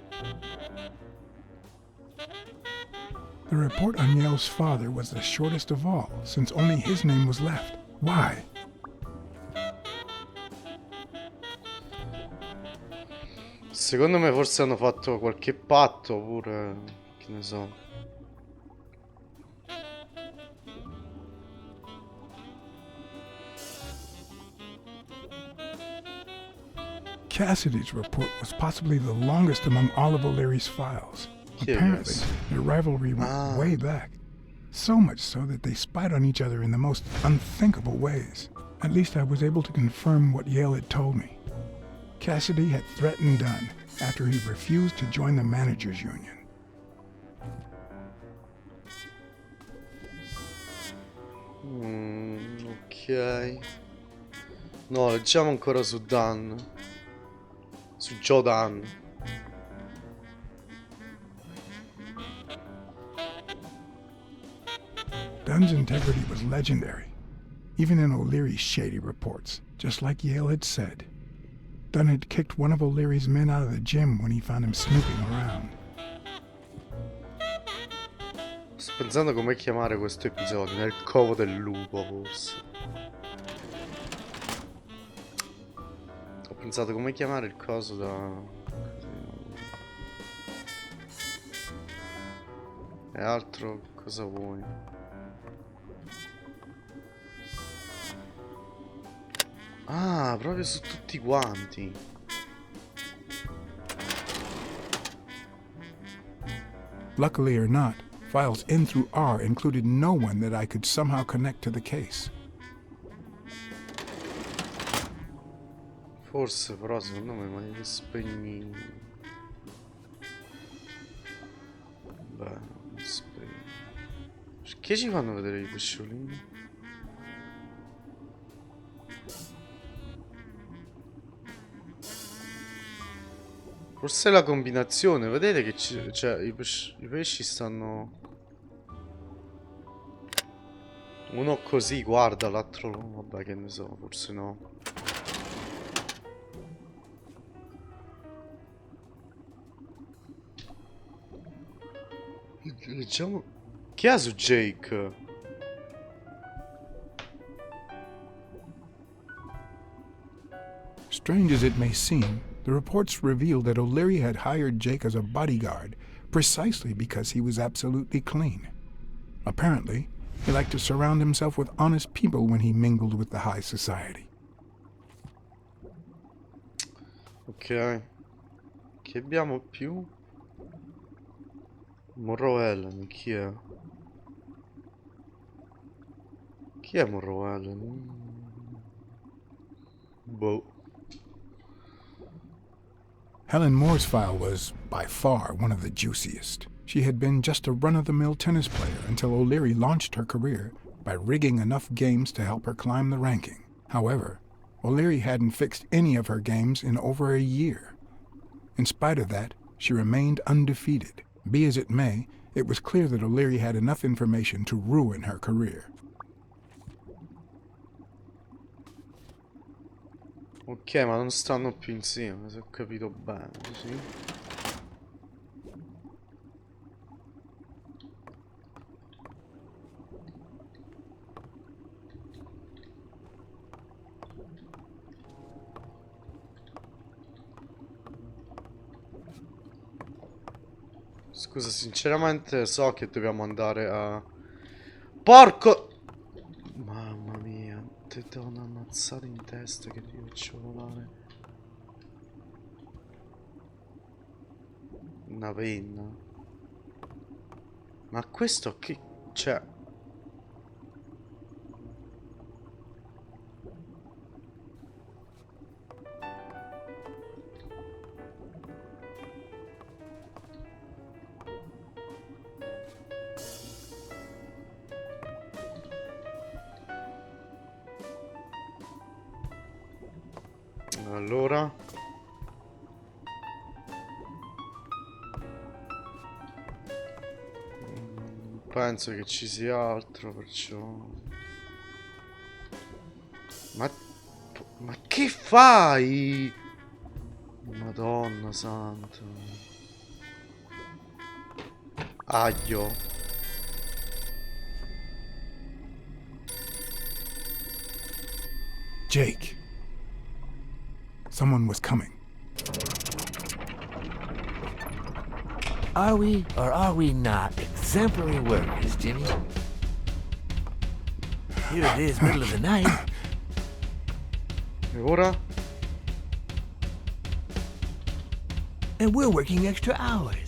The report on Yale's father was the shortest of all, since only his name was left. Why? Secondo me forse hanno fatto qualche patto oppure... che ne so. Cassidy's report was possibly the longest among all of O'Leary's files. Apparently, their rivalry went way back. So much so that they spied on each other in the most unthinkable ways. At least I was able to confirm what Yale had told me. Cassidy had threatened Dunn after he refused to join the managers' union. Ok. No, leggiamo ancora su Dunn. Su Joe Dunn. Dunn's integrity was legendary, even in O'Leary's shady reports, just like Yale had said. Dunn had kicked one of O'Leary's men out of the gym when he found him snooping around. Sto pensando come chiamare questo episodio, nel covo del lupo forse. Ho pensato come chiamare il coso da... E altro cosa vuoi? Ah, proprio su tutti quanti. Luckily or not, files N through R included no one that I could somehow connect to the case. Forse però secondo me ma li spegni. Beh, non spegni. Perché ci fanno vedere i pesciolini? Forse è la combinazione, vedete che cioè, i pesci stanno... Uno così, guarda, l'altro no, vabbè che ne so, forse no. Leggiamo... Che ha su Jake? Strange as it may seem, the reports revealed that O'Leary had hired Jake as a bodyguard precisely because he was absolutely clean. Apparently, he liked to surround himself with honest people when he mingled with the high society. Ok. Che abbiamo più? Monroe Ellen, chi è? Chi è Monroe Ellen? Boh. Helen Moore's file was, by far, one of the juiciest. She had been just a run-of-the-mill tennis player until O'Leary launched her career by rigging enough games to help her climb the ranking. However, O'Leary hadn't fixed any of her games in over a year. In spite of that, she remained undefeated. Be as it may, it was clear that O'Leary had enough information to ruin her career. Ok, ma non stanno più insieme, se ho capito bene, sì. Scusa, sinceramente so che dobbiamo andare a... Porco! Mamma mia, ti do una mazzata in testa che ti faccio volare. Una penna. Ma questo che... Cioè... Allora penso che ci sia altro, perciò... Ma che fai? Madonna santa. Aglio. Jake. Someone was coming. Are we or are we not exemplary workers, Jimmy? Here it is, middle of the night. E ora? And we're working extra hours.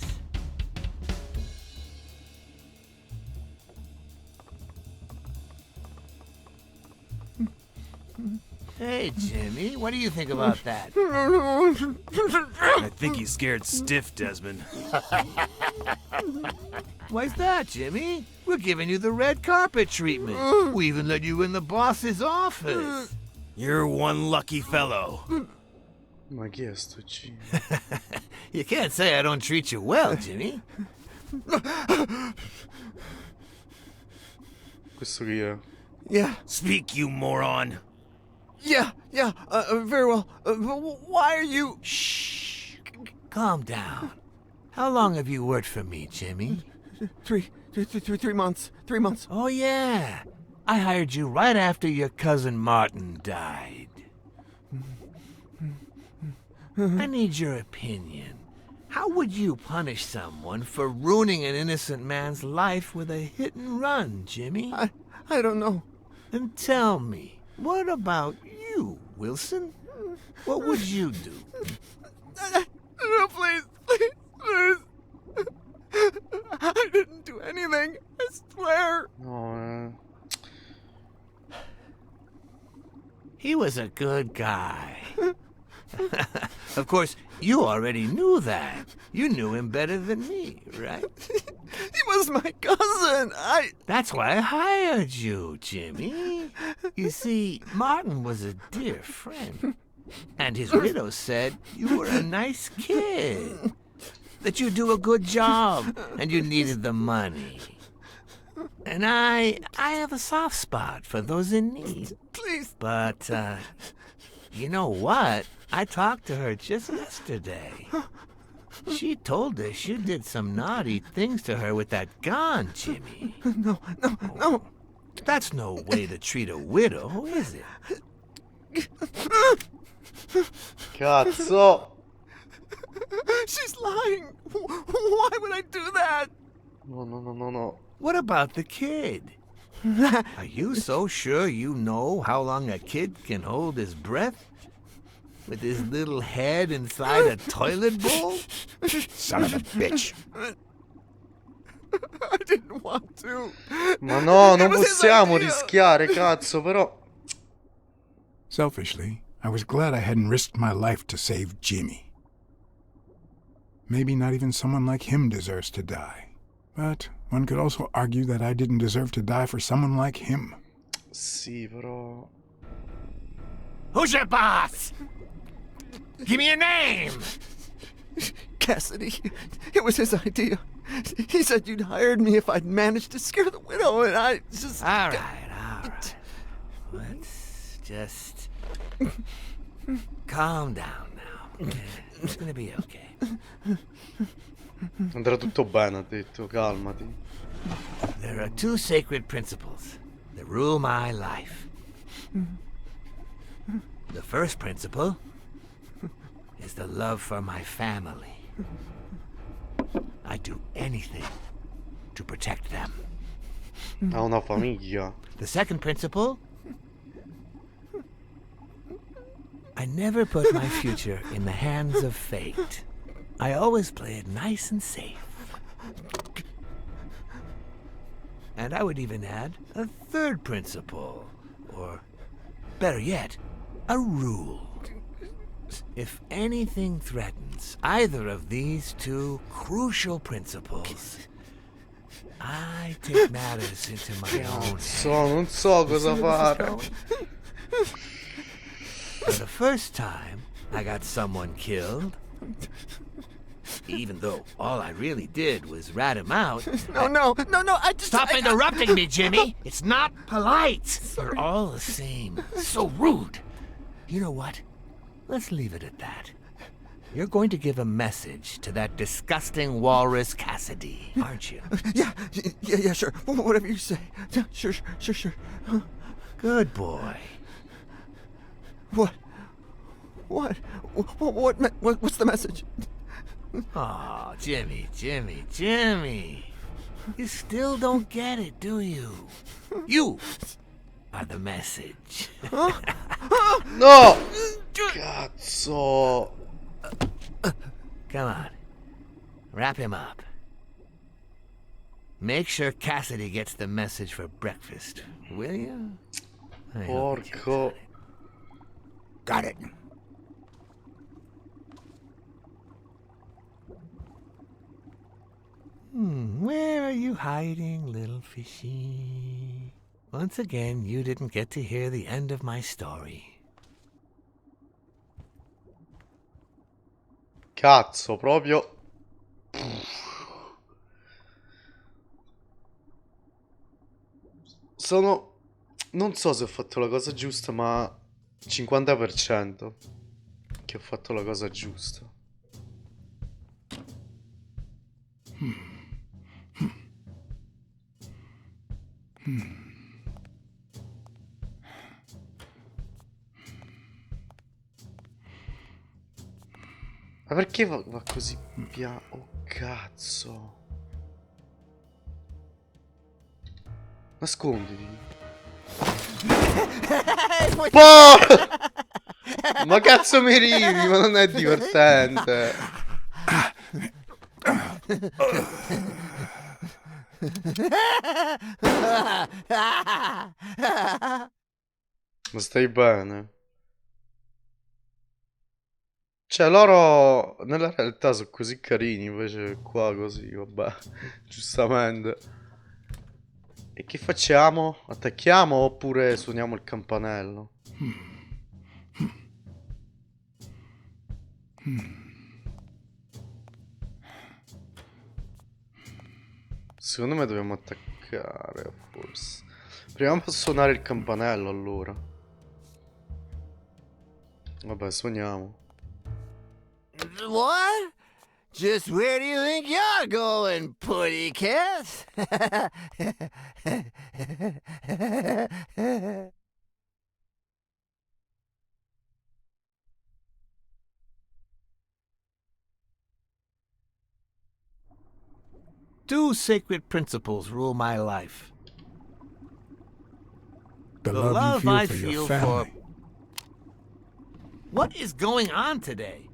Hey, Jimmy, what do you think about that? I think he's scared stiff, Desmond. Why's that, Jimmy? We're giving you the red carpet treatment. We even let you in the boss's office. You're one lucky fellow. Ma chi è sto G? You can't say I don't treat you well, Jimmy. Questo chi è? Yeah. Speak, you moron. Yeah, very well. Why are you... Shh. Calm down. How long have you worked for me, Jimmy? 3 months. 3 months. Oh, yeah. I hired you right after your cousin Martin died. I need your opinion. How would you punish someone for ruining an innocent man's life with a hit and run, Jimmy? I don't know. Then tell me, what about you, Wilson? What would you do? No, please. I didn't do anything. I swear. No, He was a good guy. Of course, you already knew that. You knew him better than me, right? He was my cousin. That's why I hired you, Jimmy. You see, Martin was a dear friend. And his widow said you were a nice kid. That you do a good job, and you needed the money. And I have a soft spot for those in need. Please. But, you know what? I talked to her just yesterday. She told us you did some naughty things to her with that gun, Jimmy. No. That's no way to treat a widow, is it? cazzo! She's lying. Why would I do that? No. What about the kid? Are you so sure you know how long a kid can hold his breath? With his little head inside a toilet bowl? Son of a bitch. I didn't want to. Ma no, non It was his possiamo idea. rischiare, cazzo, però... Selfishly, I was glad I hadn't risked my life to save Jimmy. Maybe not even someone like him deserves to die. But one could also argue that I didn't deserve to die for someone like him. Sì, però... Who's your boss? Give me a name! Cassidy. It was his idea. He said you'd hired me if I'd managed to scare the widow, and I just... All right. Let's just calm down now. Okay? It's gonna be okay. Andrà tutto bene, ha detto, calmati. There are two sacred principles that rule my life. The first principle is the love for my family. I'd do anything to protect them. Ha una famiglia. The second principle, I never put my future in the hands of fate. I always play it nice and safe. And I would even add a third principle, or better yet, a rule. If anything threatens either of these two crucial principles, I take matters into my own hands. Non so cosa fare. For the first time I got someone killed, even though all I really did was rat him out. No, I just... Stop interrupting me, Jimmy! It's not polite! You're all the same. So rude. You know what? Let's leave it at that. You're going to give a message to that disgusting walrus Cassidy, aren't you? Yeah, sure. Whatever you say. Yeah, sure. Good boy. What's the message? Aw, Jimmy. You still don't get it, do you? You are the message. No! Cazzo! Come on. Wrap him up. Make sure Cassidy gets the message for breakfast, will you? Porco. Got it. Where are you hiding, little fishy? Once again, you didn't get to hear the end of my story. Cazzo, proprio. Non so se ho fatto la cosa giusta, ma 50% che ho fatto la cosa giusta. Ma perché va così piano? Oh cazzo. Nasconditi. Ma cazzo mi ridi? Ma non è divertente. Ma stai bene? Cioè loro nella realtà sono così carini, invece qua così, vabbè, giustamente. E che facciamo? Attacchiamo oppure suoniamo il campanello? Secondo me dobbiamo attaccare, forse. Proviamo a suonare il campanello allora. Vabbè, suoniamo. What? Just where do you think you're going, putty cat? Two sacred principles rule my life. The love you I feel for feel your for... family. What is going on today?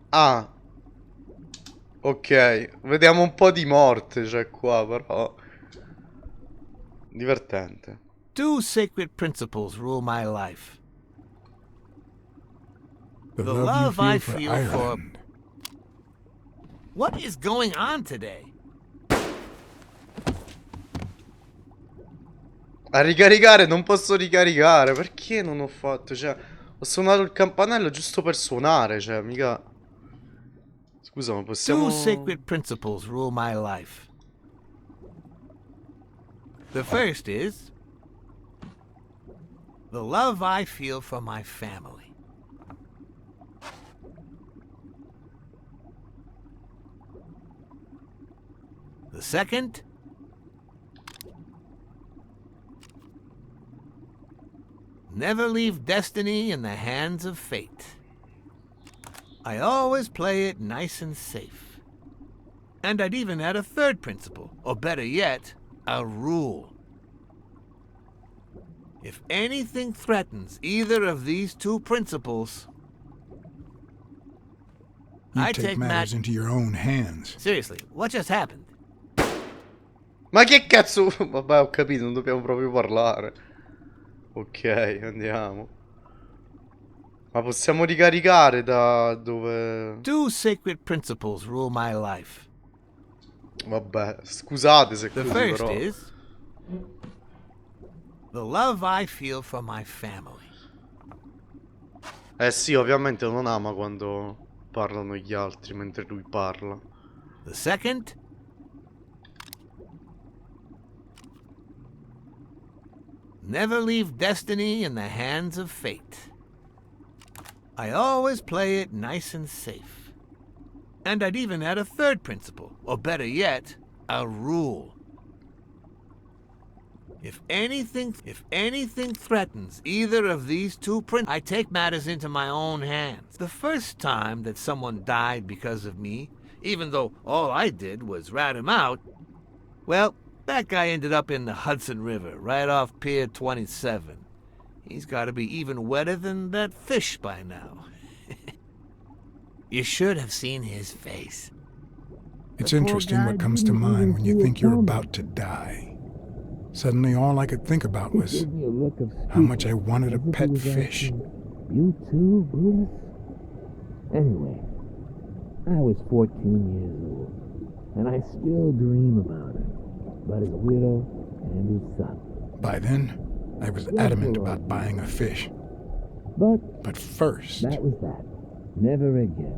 Ah. Ok, vediamo un po' di morte, cioè qua però. Divertente. Two sacred principles rule my life. The love I you feel feel for for... Ireland. What is going on today? A ricaricare non posso ricaricare. Perché non ho fatto? Cioè, ho suonato il campanello giusto per suonare. Cioè, mica... Scusa, ma possiamo... Two sacred principles rule my life. The first is the love I feel for my family. The second, never leave destiny in the hands of fate. I always play it nice and safe. And I'd even add a third principle, or better yet, a rule. If anything threatens either of these two principles, You take matters into your own hands. Seriously, what just happened? Ma che cazzo? Vabbè, ho capito, non dobbiamo proprio parlare. Ok, andiamo. Ma possiamo ricaricare da dove... Two sacred principles rule my life. Vabbè, scusate se The così, first però... is the love I feel for my family. Eh sì, ovviamente non ama quando parlano gli altri mentre lui parla. The second, never leave destiny in the hands of fate. I always play it nice and safe. And I'd even add a third principle, or better yet, a rule. If anything threatens either of these two principles, I take matters into my own hands. The first time that someone died because of me, even though all I did was rat him out, well, that guy ended up in the Hudson River, right off Pier 27. He's got to be even wetter than that fish by now. You should have seen his face. It's interesting what comes to mind when you think you're about to die. Suddenly all I could think about was how much I wanted a pet fish. You too, Bruce? Anyway, I was 14 years old, and I still dream about her, about his widow and his son. By then, I was adamant about buying a fish. But first... That was that. Never again.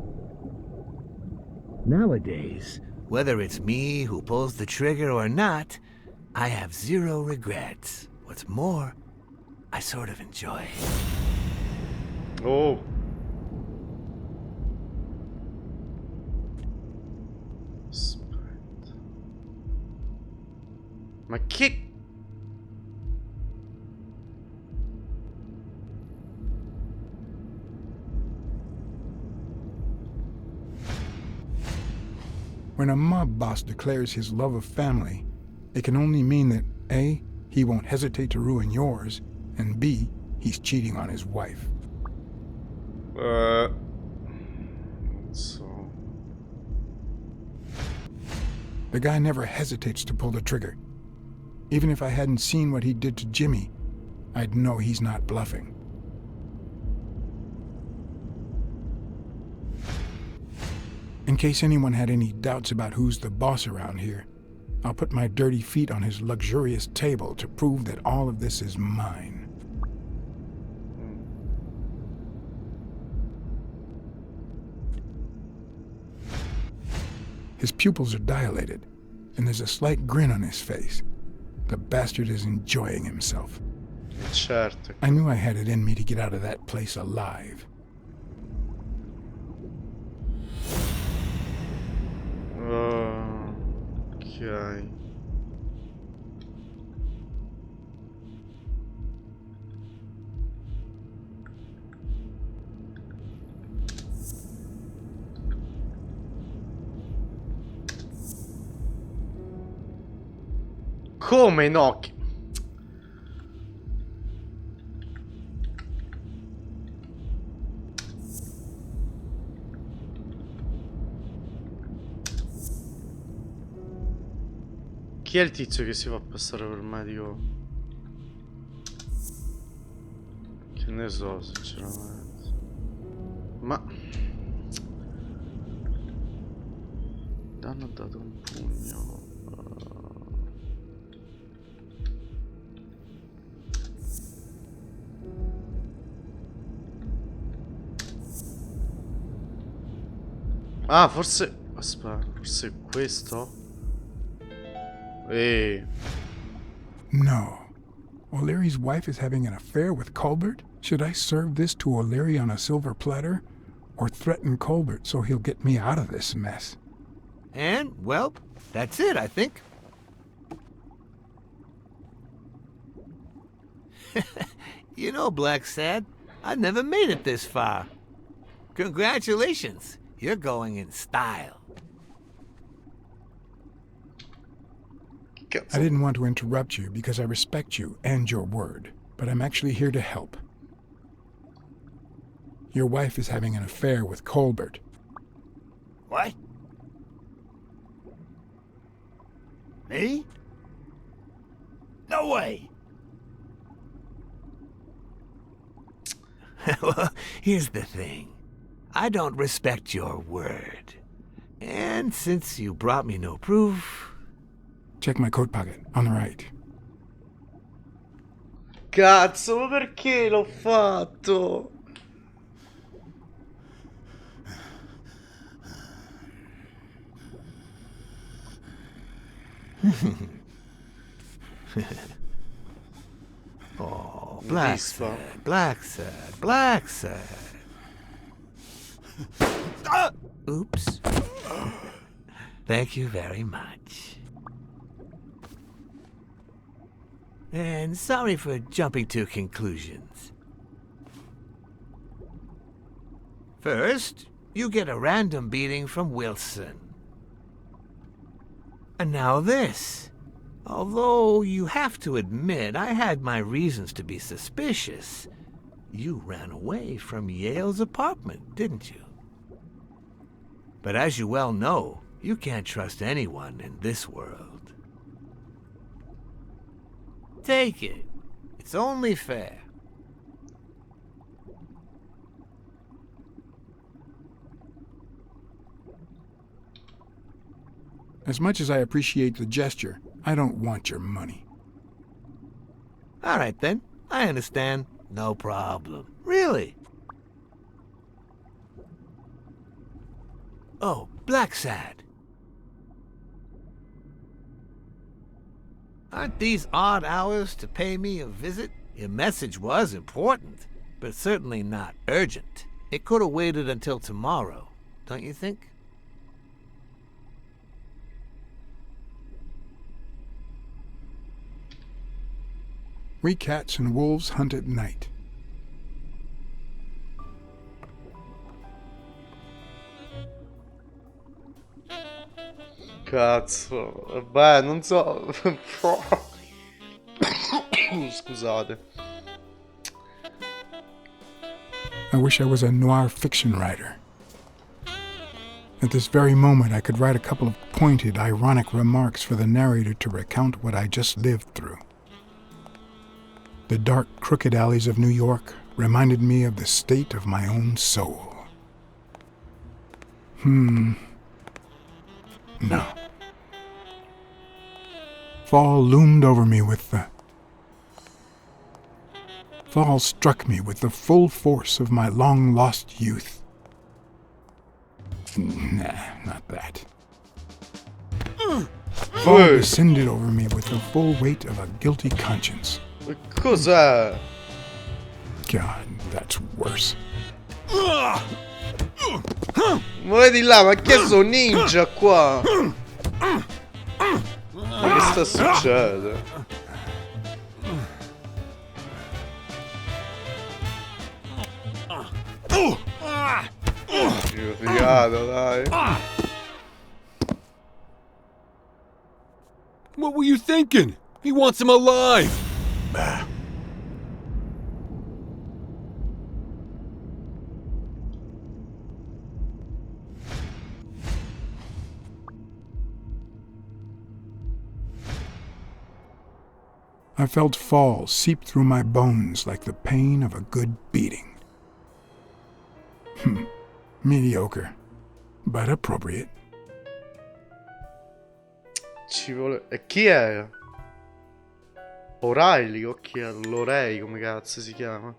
Nowadays, whether it's me who pulls the trigger or not, I have zero regrets. What's more, I sort of enjoy it. Oh. Aspetta. Ma che... When a mob boss declares his love of family, it can only mean that A, he won't hesitate to ruin yours, and B, he's cheating on his wife. So... The guy never hesitates to pull the trigger. Even if I hadn't seen what he did to Jimmy, I'd know he's not bluffing. In case anyone had any doubts about who's the boss around here, I'll put my dirty feet on his luxurious table to prove that all of this is mine. His pupils are dilated, and there's a slight grin on his face. The bastard is enjoying himself. Certo. I knew I had it in me to get out of that place alive. Ok. Come no? Chi è il tizio che si fa passare per medico? Che ne so, sinceramente. Ma... hanno dato un pugno. Ah, forse... Aspetta, forse è questo? No. O'Leary's wife is having an affair with Colbert? Should I serve this to O'Leary on a silver platter? Or threaten Colbert so he'll get me out of this mess? And, well, that's it, I think. You know, Blacksad, I never made it this far. Congratulations, you're going in style. I didn't want to interrupt you because I respect you and your word, but I'm actually here to help. Your wife is having an affair with Colbert. What? Me? No way! Well, here's the thing. I don't respect your word. And since you brought me no proof... Check my coat pocket, on the right. Cazzo, ma perché l'ho fatto? Oh, Blacksad, Blacksad, Blacksad. Oops. Thank you very much. And sorry for jumping to conclusions. First, you get a random beating from Wilson. And now this. Although you have to admit I had my reasons to be suspicious, you ran away from Yale's apartment, didn't you? But as you well know, you can't trust anyone in this world. Take it. It's only fair. As much as I appreciate the gesture, I don't want your money. All right, then. I understand. No problem. Really? Oh, Blacksad. Aren't these odd hours to pay me a visit? Your message was important, but certainly not urgent. It could have waited until tomorrow, don't you think? We cats and wolves hunt at night. Cazzo, vabbè, non so. Scusate. I wish I was a noir fiction writer. At this very moment, I could write a couple of pointed, ironic remarks for the narrator to recount what I just lived through. The dark, crooked alleys of New York reminded me of the state of my own soul. No. Fall loomed over me with the... Fall struck me with the full force of my long-lost youth. Nah, not that. Fall descended over me with the full weight of a guilty conscience. Cos'è? God, that's worse. Muoviti là, ma che sono ninja qua? Ma che sta succedendo? Che figata, dai. What were you thinking? He wants him alive! I felt fall seep through my bones like the pain of a good beating. Mediocre, but appropriate. Ci vuole... E chi è? O'Reilly o chi è? Lorei, come cazzo si chiama?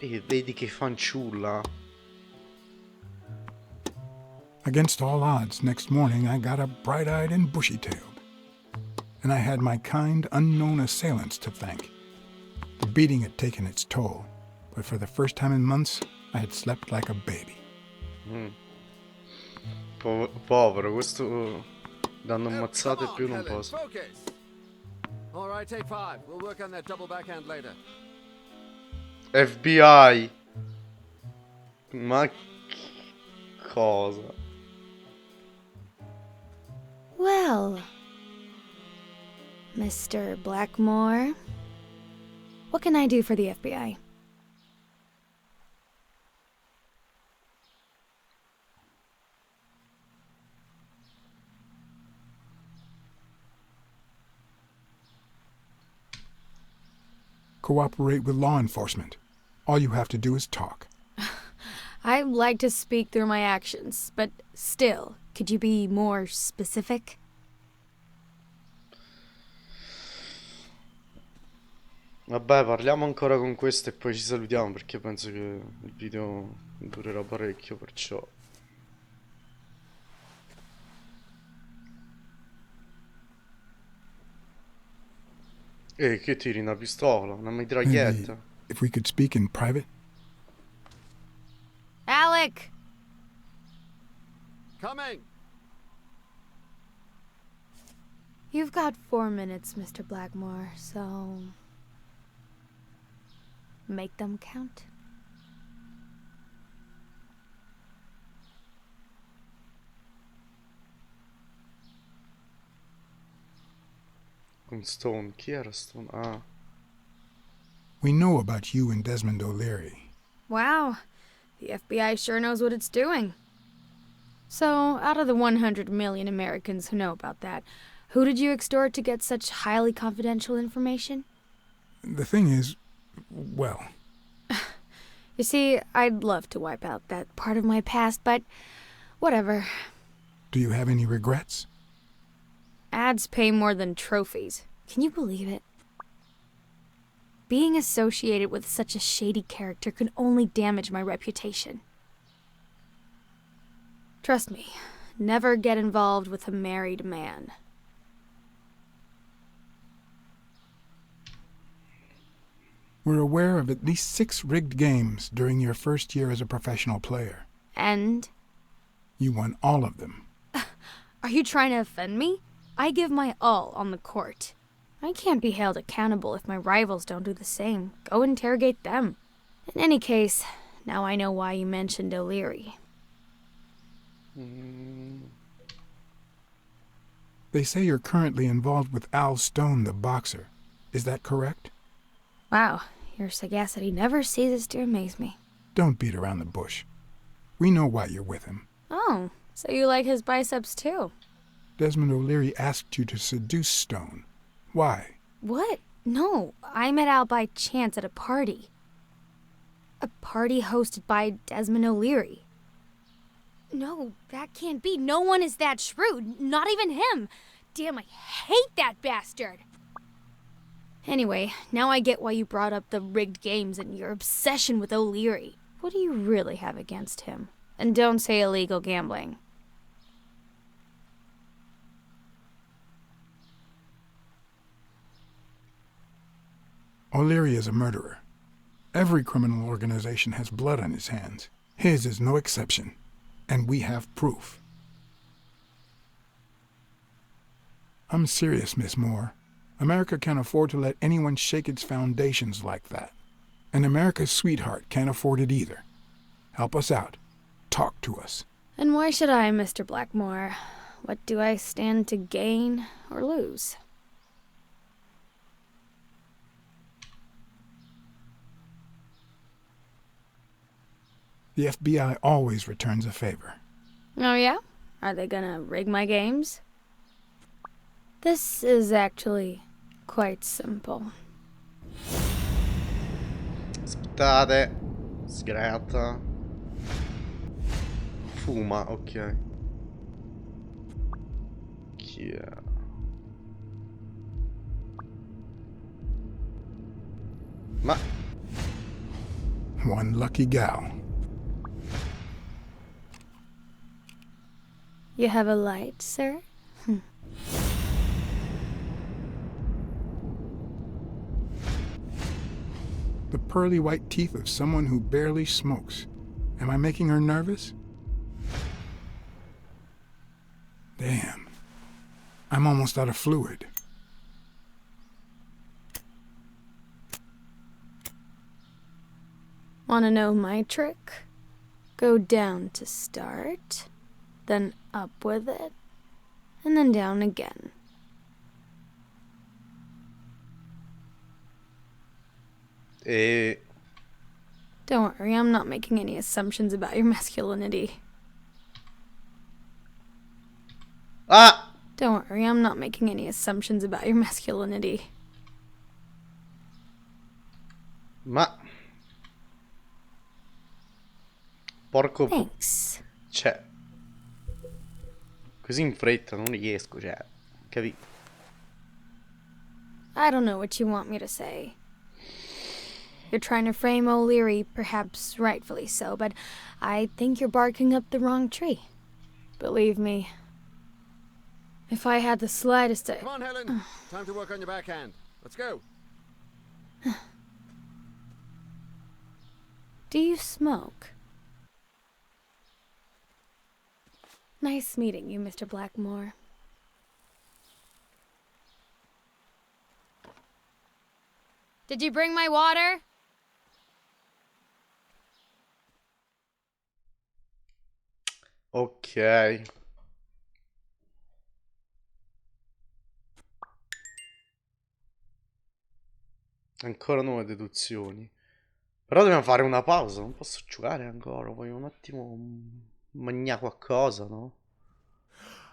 E vedi che fanciulla. Against all odds, next morning I got up bright-eyed and bushy-tailed. And I had my kind, unknown assailants to thank. The beating had taken its toll, but for the first time in months, I had slept like a baby. Povero, questo danno ammazzate più non posso. All right, take 5. We'll work on that double backhand later. FBI. Ma cosa? Well, Mr. Blackmore, what can I do for the FBI? Cooperate with law enforcement. All you have to do is talk. I like to speak through my actions, but still, could you be more specific? Vabbè, parliamo ancora con questo e poi ci salutiamo perché penso che il video durerà parecchio, perciò. Che tiri una pistola, una mitraglietta? Maybe if we could speak in private? Alec! Coming! You've got 4 minutes, Mr. Blackmore, so... make them count. Con Stone, chi era Stone? Ah. We know about you and Desmond O'Leary. Wow, the FBI sure knows what it's doing. So, out of the 100 million Americans who know about that, who did you extort to get such highly confidential information? The thing is, well... You see, I'd love to wipe out that part of my past, but whatever. Do you have any regrets? Ads pay more than trophies. Can you believe it? Being associated with such a shady character could only damage my reputation. Trust me, never get involved with a married man. We're aware of at least 6 rigged games during your first year as a professional player. And? You won all of them. Are you trying to offend me? I give my all on the court. I can't be held accountable if my rivals don't do the same. Go interrogate them. In any case, now I know why you mentioned O'Leary. They say you're currently involved with Al Stone, the boxer. Is that correct? Wow, your sagacity never ceases to amaze me. Don't beat around the bush. We know why you're with him. Oh, so you like his biceps too? Desmond O'Leary asked you to seduce Stone. Why? What? No, I met Al by chance at a party. A party hosted by Desmond O'Leary. No, that can't be. No one is that shrewd. Not even him. Damn, I hate that bastard. Anyway, now I get why you brought up the rigged games and your obsession with O'Leary. What do you really have against him? And don't say illegal gambling. O'Leary is a murderer. Every criminal organization has blood on his hands. His is no exception. And we have proof. I'm serious, Miss Moore. America can't afford to let anyone shake its foundations like that. And America's sweetheart can't afford it either. Help us out. Talk to us. And why should I, Mr. Blackmore? What do I stand to gain or lose? The FBI always returns a favor. Oh yeah? Are they gonna rig my games? This is actually quite simple. Aspettate. Sgrata. Fuma, ok. Chi è? Ma... One lucky gal. You have a light, sir? The pearly white teeth of someone who barely smokes. Am I making her nervous? Damn. I'm almost out of fluid. Wanna know my trick? Go down to start, then up with it, and then down again. Don't worry, I'm not making any assumptions about your masculinity. Ah! Don't worry, I'm not making any assumptions about your masculinity. Ma... Porco... Thanks. Cioè... Così in fretta non riesco, cioè... Capì? I don't know what you want me to say. You're trying to frame O'Leary, perhaps rightfully so, but I think you're barking up the wrong tree. Believe me, if I had the slightest... Come on, Helen. Time to work on your backhand. Let's go. Do you smoke? Nice meeting you, Mr. Blackmore. Did you bring my water? Ok. Ancora nuove deduzioni. Però dobbiamo fare una pausa, non posso giocare ancora, voglio un attimo mangiare qualcosa, no?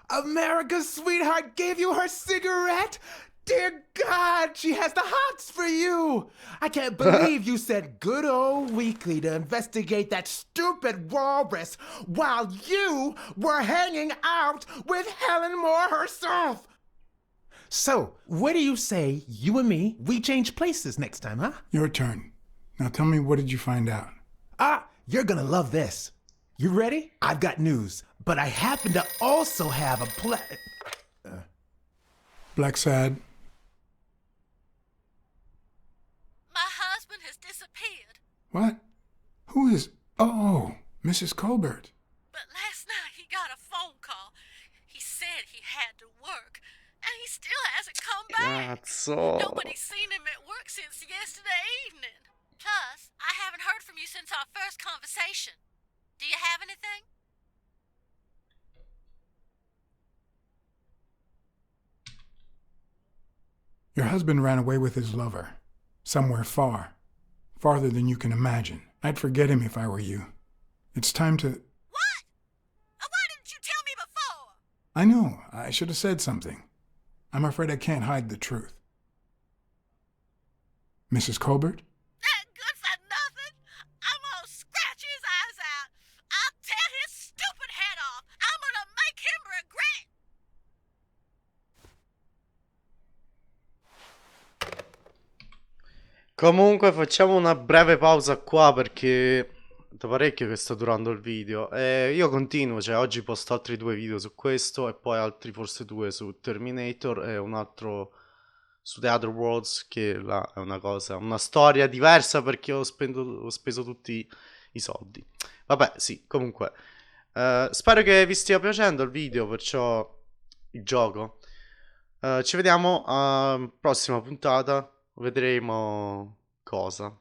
America's sweetheart gave you her cigarette? Dear God, she has the hots for you! I can't believe you said good old weekly to investigate that stupid walrus while you were hanging out with Helen Moore herself! So, what do you say, you and me, we change places next time, huh? Your turn. Now tell me, what did you find out? Ah, you're gonna love this. You ready? I've got news, but I happen to also have a Blacksad. My husband has disappeared. What? Who is... Oh, Mrs. Colbert. But last night he got a phone call. He said he had to work, and he still hasn't come back. Cazzo. Nobody's seen him at work since yesterday evening. Plus, I haven't heard from you since our first conversation. Do you have anything? Your husband ran away with his lover. Somewhere far. Farther than you can imagine. I'd forget him if I were you. It's time to... What? Why didn't you tell me before? I know. I should have said something. I'm afraid I can't hide the truth. Mrs. Colbert? That good for nothing? I'm gonna scratch his eyes out. I'll tear his stupid head off. I'm gonna make him regret. Comunque facciamo una breve pausa qua perché da parecchio che sta durando il video. Io continuo, cioè oggi posto altri 2 video su questo e poi altri forse 2 su Terminator e un altro su The Other Worlds, che là è una cosa, una storia diversa perché ho speso tutti i soldi. Vabbè, sì, comunque spero che vi stia piacendo il video, perciò il gioco. Ci vediamo alla prossima puntata. Vedremo cosa.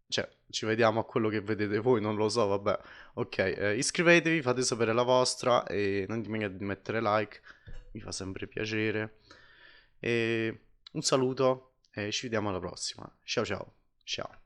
Cioè, ci vediamo a quello che vedete voi, non lo so, vabbè. Ok, iscrivetevi, fate sapere la vostra e non dimenticate di mettere like, mi fa sempre piacere. E un saluto e ci vediamo alla prossima. Ciao ciao. Ciao.